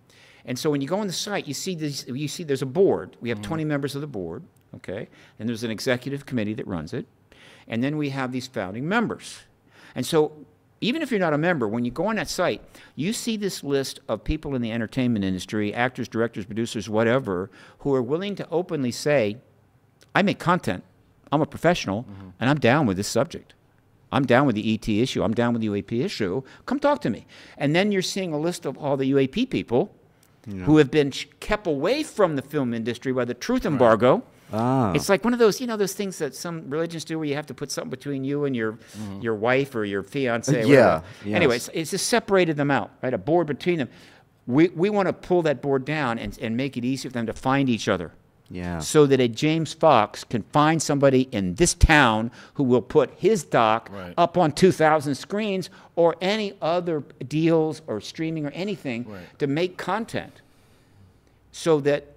And so when you go on the site, you see there's a board. We have 20 members of the board. Okay, and there's an executive committee that runs it, and then we have these founding members. And so even if you're not a member, when you go on that site, you see this list of people in the entertainment industry, actors, directors, producers, whatever, who are willing to openly say, I make content, I'm a professional, and I'm down with this subject. I'm down with the ET issue, I'm down with the UAP issue, come talk to me. And then you're seeing a list of all the UAP people who have been kept away from the film industry by the truth embargo. It's like one of those, those things that some religions do where you have to put something between you and your wife or your fiance. Anyway, it's just separated them out, right? A board between them. We want to pull that board down and make it easier for them to find each other. So that a James Fox can find somebody in this town who will put his doc up on 2,000 screens or any other deals or streaming or anything to make content, so that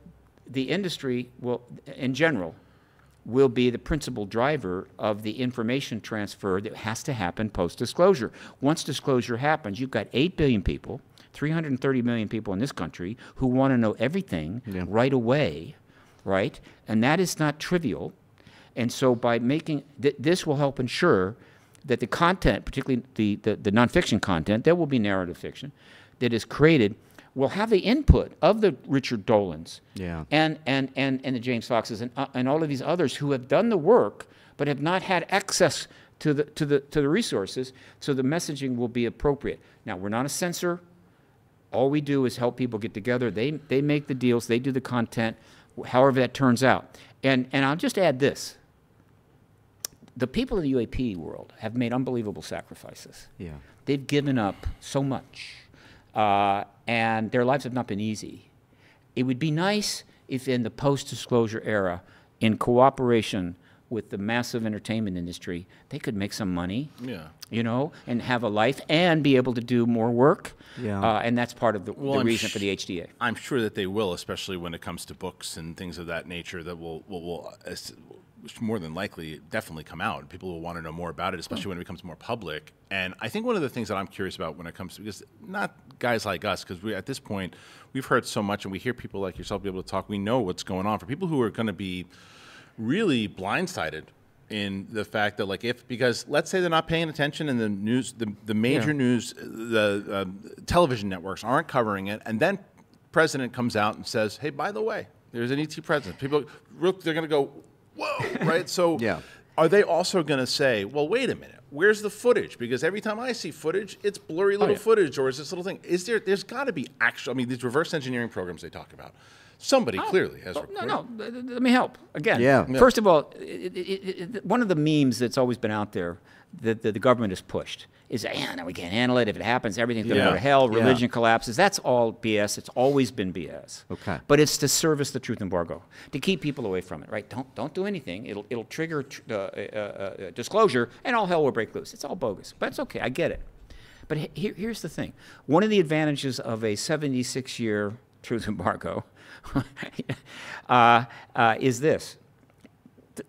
the industry will, in general, will be the principal driver of the information transfer that has to happen post-disclosure. Once disclosure happens, you've got 8 billion people, 330 million people in this country who want to know everything right away, right? And that is not trivial. And so by making, this will help ensure that the content, particularly the nonfiction content, there will be narrative fiction, that is created, will have the input of the Richard Dolans and the James Foxes and all of these others who have done the work but have not had access to the resources, so the messaging will be appropriate. Now, we're not a censor. All we do is help people get together. They make the deals. They do the content, however that turns out. And I'll just add this. The people of the UAP world have made unbelievable sacrifices. Yeah. They've given up so much, and their lives have not been easy. It would be nice if in the post-disclosure era, in cooperation with the massive entertainment industry, they could make some money, you know, and have a life and be able to do more work. And that's part of the reason for the HDA. I'm sure that they will, especially when it comes to books and things of that nature that will more than likely definitely come out. People will want to know more about it, especially when it becomes more public. And I think one of the things that I'm curious about when it comes to, because not guys like us, because at this point, we've heard so much and we hear people like yourself be able to talk. We know what's going on. For people who are going to be really blindsided in the fact that, like, because let's say they're not paying attention and the news, the major news, the television networks aren't covering it, and then president comes out and says, hey, by the way, there's an ET president. People, they're going to go, whoa, right? So are they also going to say, well, wait a minute, where's the footage? Because every time I see footage, it's blurry little footage, or is this little thing? There's got to be actual, I mean, these reverse engineering programs they talk about. Somebody clearly has recorded. No, let me help. Again, first of all, one of the memes that's always been out there that the government has pushed is, no, we can't handle it. If it happens, everything's going to go to hell. Religion collapses. That's all BS. It's always been BS. Okay. But it's to service the truth embargo, to keep people away from it, right? Don't do anything. It'll trigger disclosure, and all hell will break loose. It's all bogus. But it's okay. I get it. But here's the thing. One of the advantages of a 76-year truth embargo is this.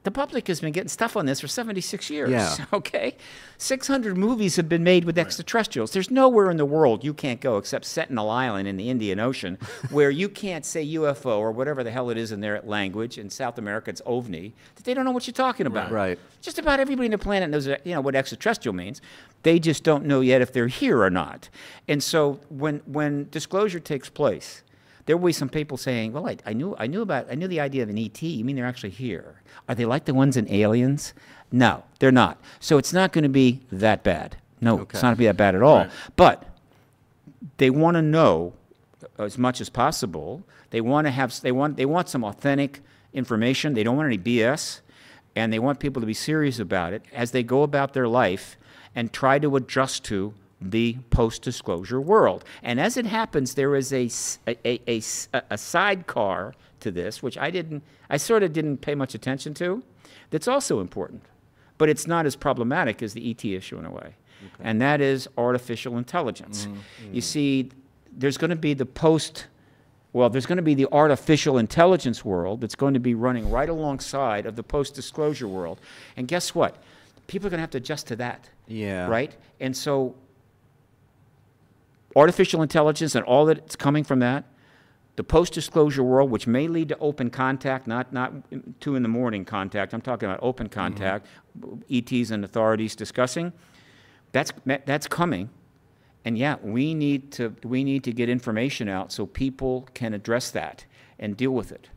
The public has been getting stuff on this for 76 years, okay? 600 movies have been made with extraterrestrials. There's nowhere in the world you can't go except Sentinel Island in the Indian Ocean where you can't say UFO or whatever the hell it is in their language. In South America, it's OVNI. They don't know what you're talking about. Right. Just about everybody on the planet knows, what extraterrestrial means. They just don't know yet if they're here or not. And so when disclosure takes place, there will be some people saying, well, I knew the idea of an ET. You mean they're actually here? Are they like the ones in Aliens? No, they're not. So it's not going to be that bad. No, it's not going to be that bad at all. Right. But they want to know as much as possible. They want to have. They want some authentic information. They don't want any BS, and they want people to be serious about it as they go about their life and try to adjust to the post-disclosure world. And as it happens, there is a sidecar to this, which I sort of didn't pay much attention to, that's also important. But it's not as problematic as the ET issue in a way. And that is artificial intelligence. You see, there's going to be the artificial intelligence world that's going to be running right alongside of the post-disclosure world. And guess what? People are going to have to adjust to that. Yeah. Right? And so artificial intelligence and all that's coming from that, the post-disclosure world, which may lead to open contact, not 2 in the morning contact. I'm talking about open contact, ETs and authorities discussing. That's coming, and we need to get information out so people can address that and deal with it,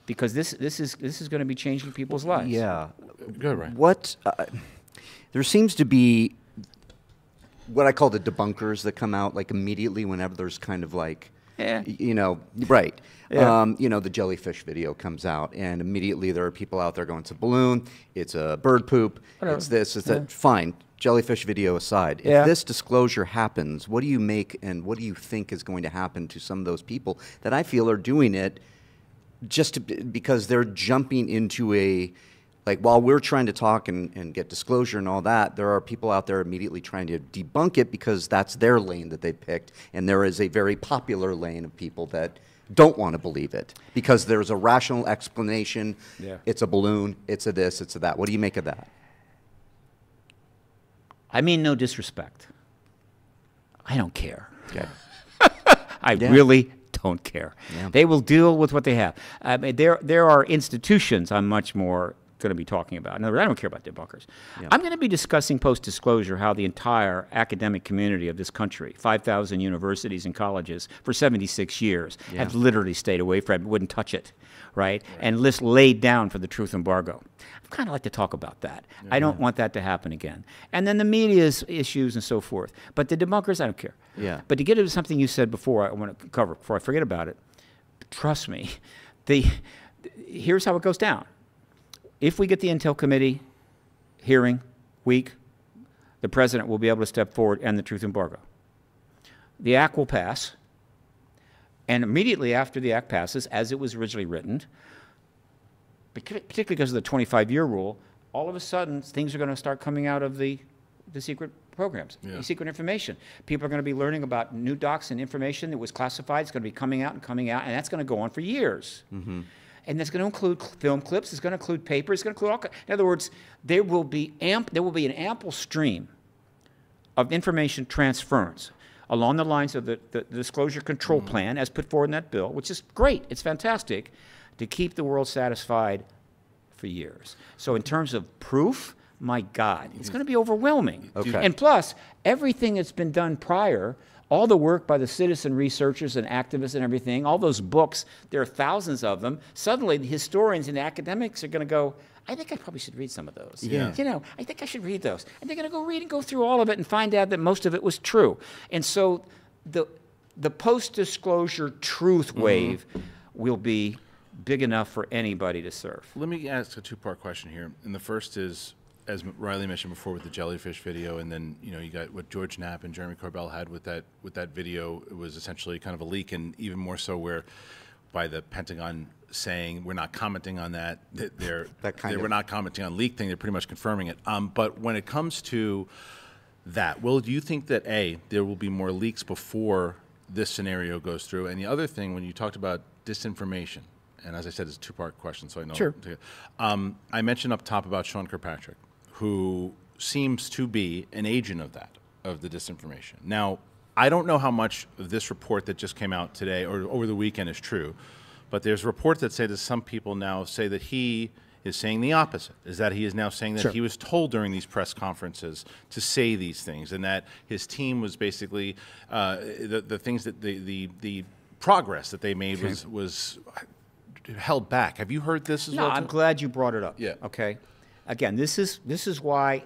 because this is going to be changing people's lives. Yeah. Good, right? There seems to be what I call the debunkers that come out like immediately whenever there's kind of like, right. Yeah. The jellyfish video comes out, and immediately there are people out there going, it's a balloon, it's a bird poop, it's this, it's that. Fine, jellyfish video aside. If this disclosure happens, what do you make and what do you think is going to happen to some of those people that I feel are doing it because they're jumping into like, while we're trying to talk and get disclosure and all that, there are people out there immediately trying to debunk it because that's their lane that they picked, and there is a very popular lane of people that don't want to believe it because there's a rational explanation. Yeah. It's a balloon, it's a this, it's a that. What do you make of that? I mean no disrespect. I don't care. Okay. I really don't care. Yeah. They will deal with what they have. I mean, there are institutions I'm much more going to be talking about. In other words, I don't care about debunkers. Yeah. I'm going to be discussing post-disclosure how the entire academic community of this country, 5,000 universities and colleges for 76 years, have literally stayed away from it, wouldn't touch it, right? And laid down for the truth embargo. I kind of like to talk about that. I don't want that to happen again. And then the media's issues and so forth. But the debunkers, I don't care. Yeah. But to get into something you said before, I want to cover, before I forget about it, trust me, here's how it goes down. If we get the Intel Committee hearing week, the president will be able to step forward and the truth embargo. The act will pass, and immediately after the act passes, as it was originally written, particularly because of the 25-year rule, all of a sudden things are going to start coming out of the secret programs, the secret information. People are going to be learning about new docs and information that was classified. It's going to be coming out, and that's going to go on for years. Mm-hmm. And that's going to include film clips. It's going to include papers. It's going to include all. In other words, there will be an ample stream of information transference along the lines of the disclosure control plan as put forward in that bill, which is great. It's fantastic to keep the world satisfied for years. So in terms of proof, my God, it's going to be overwhelming. Okay. And plus, everything that's been done prior, all the work by the citizen researchers and activists and everything, all those books, there are thousands of them. Suddenly, the historians and academics are going to go, I think I probably should read some of those. Yeah. You know, I think I should read those. And they're going to go read and go through all of it and find out that most of it was true. And so the post-disclosure truth wave will be big enough for anybody to surf. Let me ask a two-part question here. And the first is, as Riley mentioned before with the jellyfish video, and then you got what George Knapp and Jeremy Corbell had with that video. It was essentially kind of a leak, and even more so where by the Pentagon saying we're not commenting on that. We're not commenting on leak thing. They're pretty much confirming it. But when it comes to that, do you think that there will be more leaks before this scenario goes through? And the other thing, when you talked about disinformation, and as I said, it's a two-part question, so I know. Sure. I mentioned up top about Sean Kirkpatrick, who seems to be an agent of the disinformation. Now, I don't know how much of this report that just came out today or over the weekend is true, but there's reports that say that some people now say that he is saying the opposite, is that he is now saying that he was told during these press conferences to say these things, and that his team was basically, the things that the progress that they made was held back. Have you heard this as well? No, I'm glad you brought it up. Yeah. Okay. Again, this is why,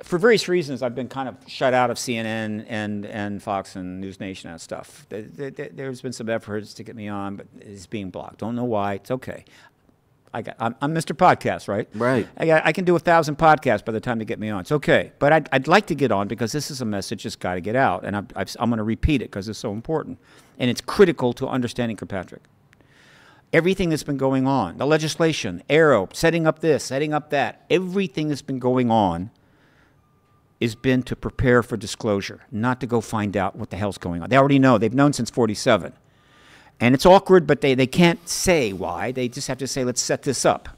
for various reasons, I've been kind of shut out of CNN and Fox and News Nation and stuff. There's been some efforts to get me on, but it's being blocked. Don't know why. It's okay. I'm Mr. Podcast, right? Right. I can do 1,000 podcasts by the time they get me on. It's okay. But I'd like to get on because this is a message that's got to get out, and I'm going to repeat it because it's so important, and it's critical to understanding Kirkpatrick. Everything that's been going on, the legislation, Arrow, setting up this, setting up that, everything that's been going on has been to prepare for disclosure, not to go find out what the hell's going on. They already know. They've known since 47. And it's awkward, but they can't say why. They just have to say, let's set this up.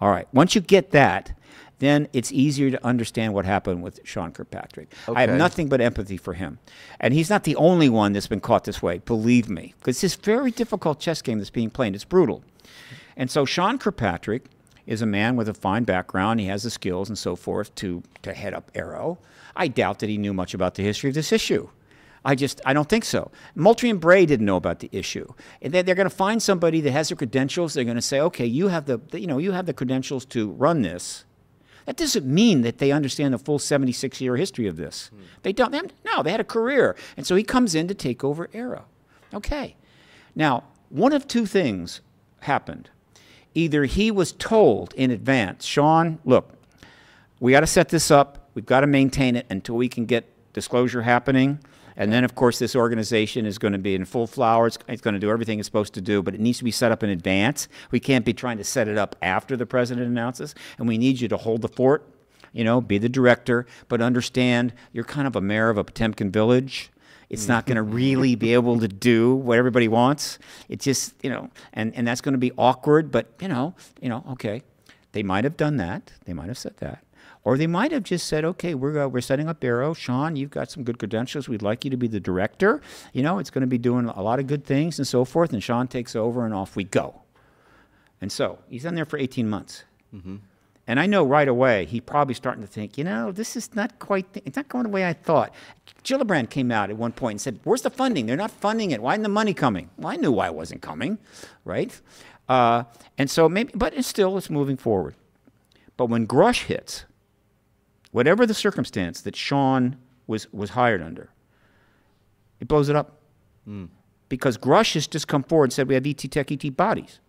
All right. Once you get that, then it's easier to understand what happened with Sean Kirkpatrick. Okay. I have nothing but empathy for him. And he's not the only one that's been caught this way, believe me. Because it's this very difficult chess game that's being played. It's brutal. And so Sean Kirkpatrick is a man with a fine background. He has the skills and so forth to head up Arrow. I doubt that he knew much about the history of this issue. I don't think so. Moultrie and Bray didn't know about the issue. And they're going to find somebody that has the credentials. They're going to say, okay, you have the credentials to run this. That doesn't mean that they understand the full 76-year history of this. They don't. They had a career. And so he comes in to take over Arrow. Okay. Now, one of two things happened. Either he was told in advance, Sean, look, we got to set this up. We've got to maintain it until we can get disclosure happening. And then, of course, this organization is going to be in full flower. It's going to do everything it's supposed to do, but it needs to be set up in advance. We can't be trying to set it up after the president announces. And we need you to hold the fort, be the director, but understand you're kind of a mayor of a Potemkin village. It's not going to really be able to do what everybody wants. It's just, and that's going to be awkward, but, okay. They might have done that. They might have said that. Or they might have just said, okay, we're setting up Arrow. Sean, you've got some good credentials. We'd like you to be the director. It's going to be doing a lot of good things and so forth. And Sean takes over and off we go. And so he's in there for 18 months. And I know right away he's probably starting to think, you know, this is not quite, it's not going the way I thought. Gillibrand came out at one point and said, where's the funding? They're not funding it. Why isn't the money coming? Well, I knew why it wasn't coming, right? And so maybe, but it's moving forward. But when Grusch hits, whatever the circumstance that Sean was hired under, it blows it up. Because Grusch has just come forward and said, we have ET Tech, ET bodies.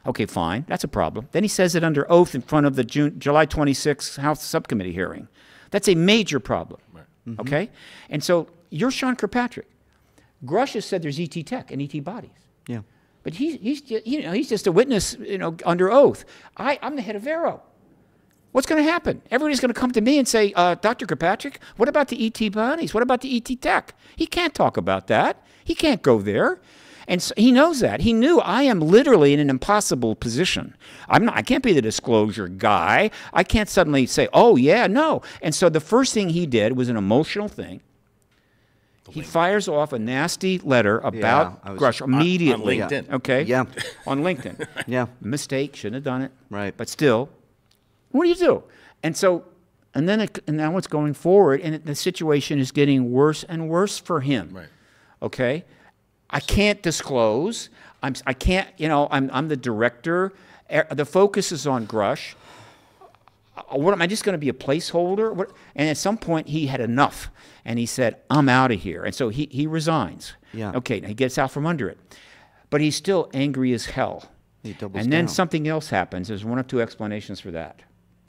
Okay, fine, that's a problem. Then he says it under oath in front of the July 26th House Subcommittee hearing. That's a major problem, okay? And so you're Sean Kirkpatrick. Grusch has said there's ET Tech and ET bodies. Yeah. But he's just a witness, you know, under oath. I'm the head of Aero. What's going to happen? Everybody's going to come to me and say, Dr. Kirkpatrick, what about the ET bodies? What about the ET Tech? He can't talk about that. He can't go there. And so he knows that. He knew I am literally in an impossible position. I can't be the disclosure guy. I can't suddenly say, oh, yeah, no. And so the first thing he did was an emotional thing. He fires off a nasty letter about Grusch immediately. On LinkedIn. Okay? Yeah. On LinkedIn. Yeah. Mistake, shouldn't have done it. Right. But still, what do you do? And so, and now it's going forward, and the situation is getting worse and worse for him. Right. Okay? I can't disclose. I can't, you know, I'm the director. The focus is on Grusch. What am I just going to be a placeholder? And at some point he had enough, and he said, "I'm out of here." And so he resigns. Yeah. Okay, he gets out from under it, but he's still angry as hell. He doubles And then down. something else happens. There's one of two explanations for that.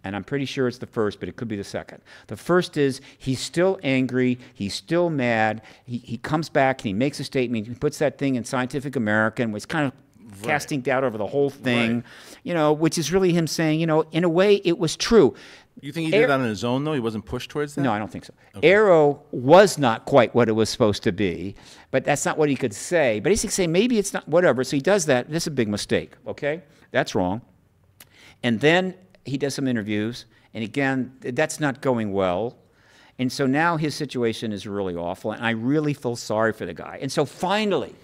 And I'm pretty sure it's the first, but it could be the second. The first is he's still angry, he's still mad. He comes back and he makes a statement. He puts that thing in Scientific American, which kind of casting doubt over the whole thing, you know, which is really him saying, you know, in a way it was true. You think he did that on his own, though? He wasn't pushed towards that? No, I don't think so. Okay. Aero was not quite what it was supposed to be, but that's not what he could say. But he could say, maybe it's not, whatever. So he does that. That's a big mistake, okay? That's wrong. And then he does some interviews, and again, that's not going well. And so now his situation is really awful, and I really feel sorry for the guy. And so finally,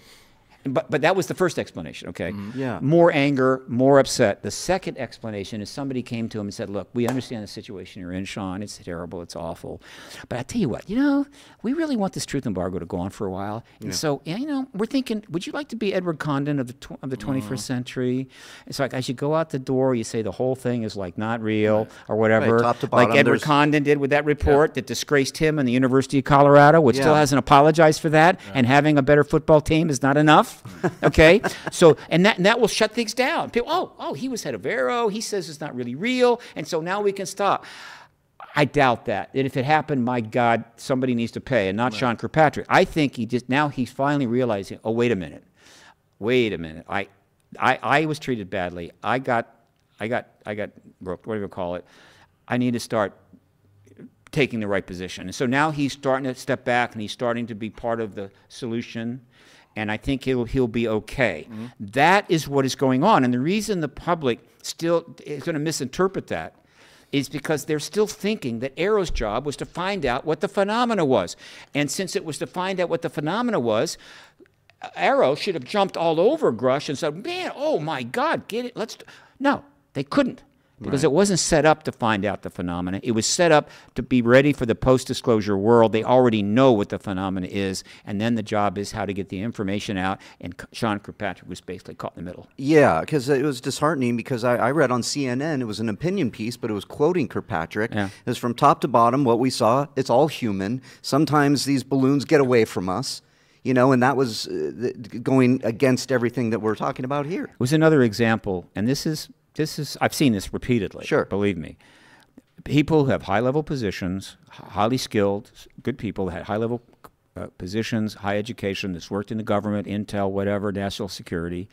but that was the first explanation, okay? Yeah. More anger, more upset. The second explanation is somebody came to him and said, look, we understand the situation you're in, Sean. It's terrible. It's awful. But I tell you what, you know, we really want this truth embargo to go on for a while. And so, you know, we're thinking, would you like to be Edward Condon of the 21st century? It's like, I should go out the door. You say the whole thing is like not real or whatever. Right, top to bottom, like Edward Condon did with that report that disgraced him and the University of Colorado, which still hasn't apologized for that. And having a better football team is not enough. Okay, so and that will shut things down. People, oh, he was head of Aero. He says it's not really real, and so now we can stop. I doubt that. And if it happened, my God, somebody needs to pay, and not Sean Kirkpatrick. I think he's finally realizing. Oh, wait a minute. I was treated badly. I got broke. Whatever you call it. I need to start taking the right position. And so now he's starting to step back, and he's starting to be part of the solution. And I think he'll be okay. That is what is going on. And the reason the public still is going to misinterpret that is because they're still thinking that Aero's job was to find out what the phenomena was. And since it was to find out what the phenomena was, Aero should have jumped all over Grusch and said, man, oh my God, get it. No, they couldn't. Because it wasn't set up to find out the phenomena. It was set up to be ready for the post-disclosure world. They already know what the phenomena is, and then the job is how to get the information out, and Sean Kirkpatrick was basically caught in the middle. Yeah, because it was disheartening because I read on CNN, it was an opinion piece, but it was quoting Kirkpatrick. Yeah. It was from top to bottom, what we saw, it's all human. Sometimes these balloons get away from us. You know, and that was going against everything that we're talking about here. It was another example, and this is I've seen this repeatedly. Sure. Believe me. People who have high-level positions, highly skilled, good people that had high-level positions, high education, that's worked in the government, intel, whatever, national security,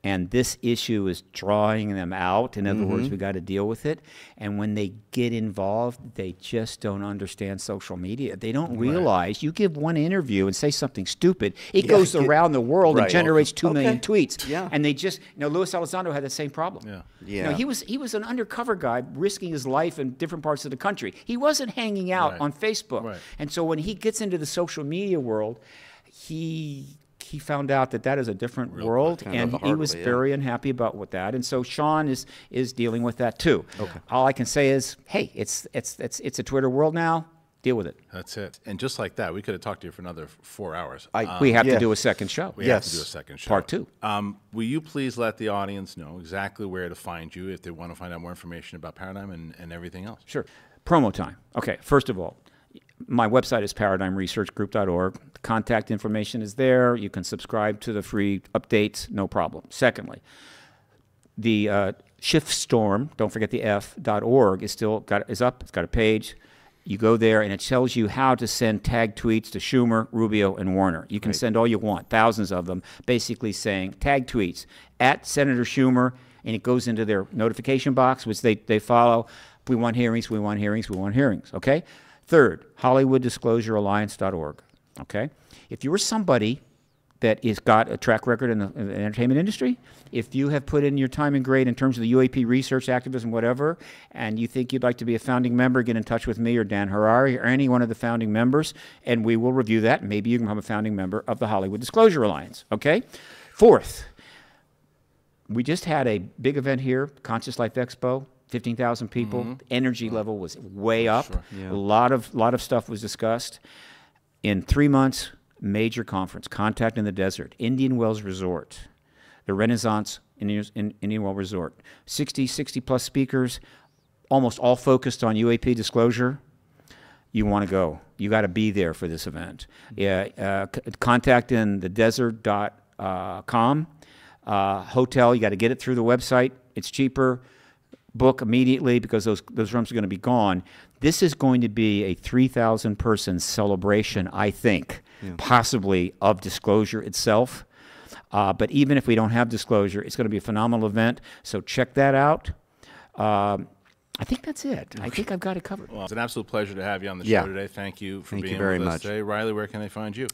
and this issue is drawing them out. In other words, we got to deal with it. And when they get involved, they just don't understand social media. They don't realize you give one interview and say something stupid, it goes around the world and generates 2 million tweets. Yeah. And they just, you know, Luis Elizondo had the same problem. Yeah. You know, he was an undercover guy risking his life in different parts of the country. He wasn't hanging out on Facebook. And so when he gets into the social media world, he he found out that that is a different world, kind of and the he hard was way, yeah. very unhappy about what that. And so Sean is dealing with that too. Okay. All I can say is, hey, it's a Twitter world now. Deal with it. That's it. And just like that, we could have talked to you for another 4 hours. We have yeah. to do a second show. We have to do a second show. Part 2. Will you please let the audience know exactly where to find you if they want to find out more information about Paradigm and everything else? Sure. Promo time. Okay, first of all, my website is paradigmresearchgroup.org. The contact information is there. You can subscribe to the free updates, no problem. Secondly, the ShiftStorm, don't forget the F.org, is up. It's got a page. You go there, and it tells you how to send tag tweets to Schumer, Rubio, and Warner. You can send all you want, thousands of them, basically saying tag tweets at Senator Schumer, and it goes into their notification box, which they follow. We want hearings, we want hearings, we want hearings, okay? Third, HollywoodDisclosureAlliance.org, okay? If you were somebody that has got a track record in the entertainment industry, if you have put in your time and grade in terms of the UAP research, activism, whatever, and you think you'd like to be a founding member, get in touch with me or Dan Harari or any one of the founding members, and we will review that. Maybe you can become a founding member of the Hollywood Disclosure Alliance, okay? Fourth, we just had a big event here, Conscious Life Expo, 15,000 people. The energy level was way up. Sure. Yeah. A lot of stuff was discussed. In 3 months, major conference, Contact in the Desert, Indian Wells Resort, the Renaissance Indian Wells Resort, 60 plus speakers, almost all focused on UAP disclosure. You want to go. You got to be there for this event. Yeah, contactinthedesert.com. Hotel, you got to get it through the website. It's cheaper. Book immediately because those rooms are going to be gone. This is going to be a 3,000 person celebration, I think, possibly of disclosure itself. But even if we don't have disclosure, it's going to be a phenomenal event. So check that out. I think that's it. I think I've got it covered. Well, it's an absolute pleasure to have you on the Yeah. show today. Thank you for Thank you being very with us much. today. Riley, where can they find you?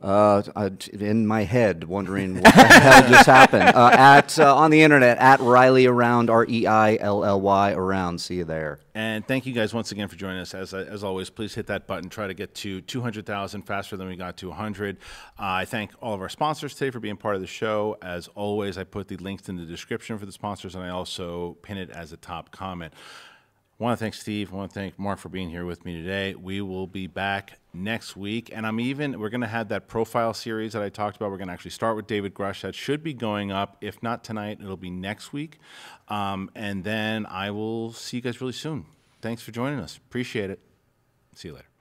In my head, wondering what the hell just happened. On the internet, at Riley Around, REILLY Around. See you there. And thank you guys once again for joining us. As always, please hit that button. Try to get to 200,000 faster than we got to 100. I thank all of our sponsors today for being part of the show. As always, I put the links in the description for the sponsors, and I also pin it as a top comment. I want to thank Steve. I want to thank Mark for being here with me today. We will be back next week, and we're going to have that profile series that I talked about. We're going to actually start with David Grusch. That should be going up. If not tonight, it'll be next week. And then I will see you guys really soon. Thanks for joining us. Appreciate it. See you later.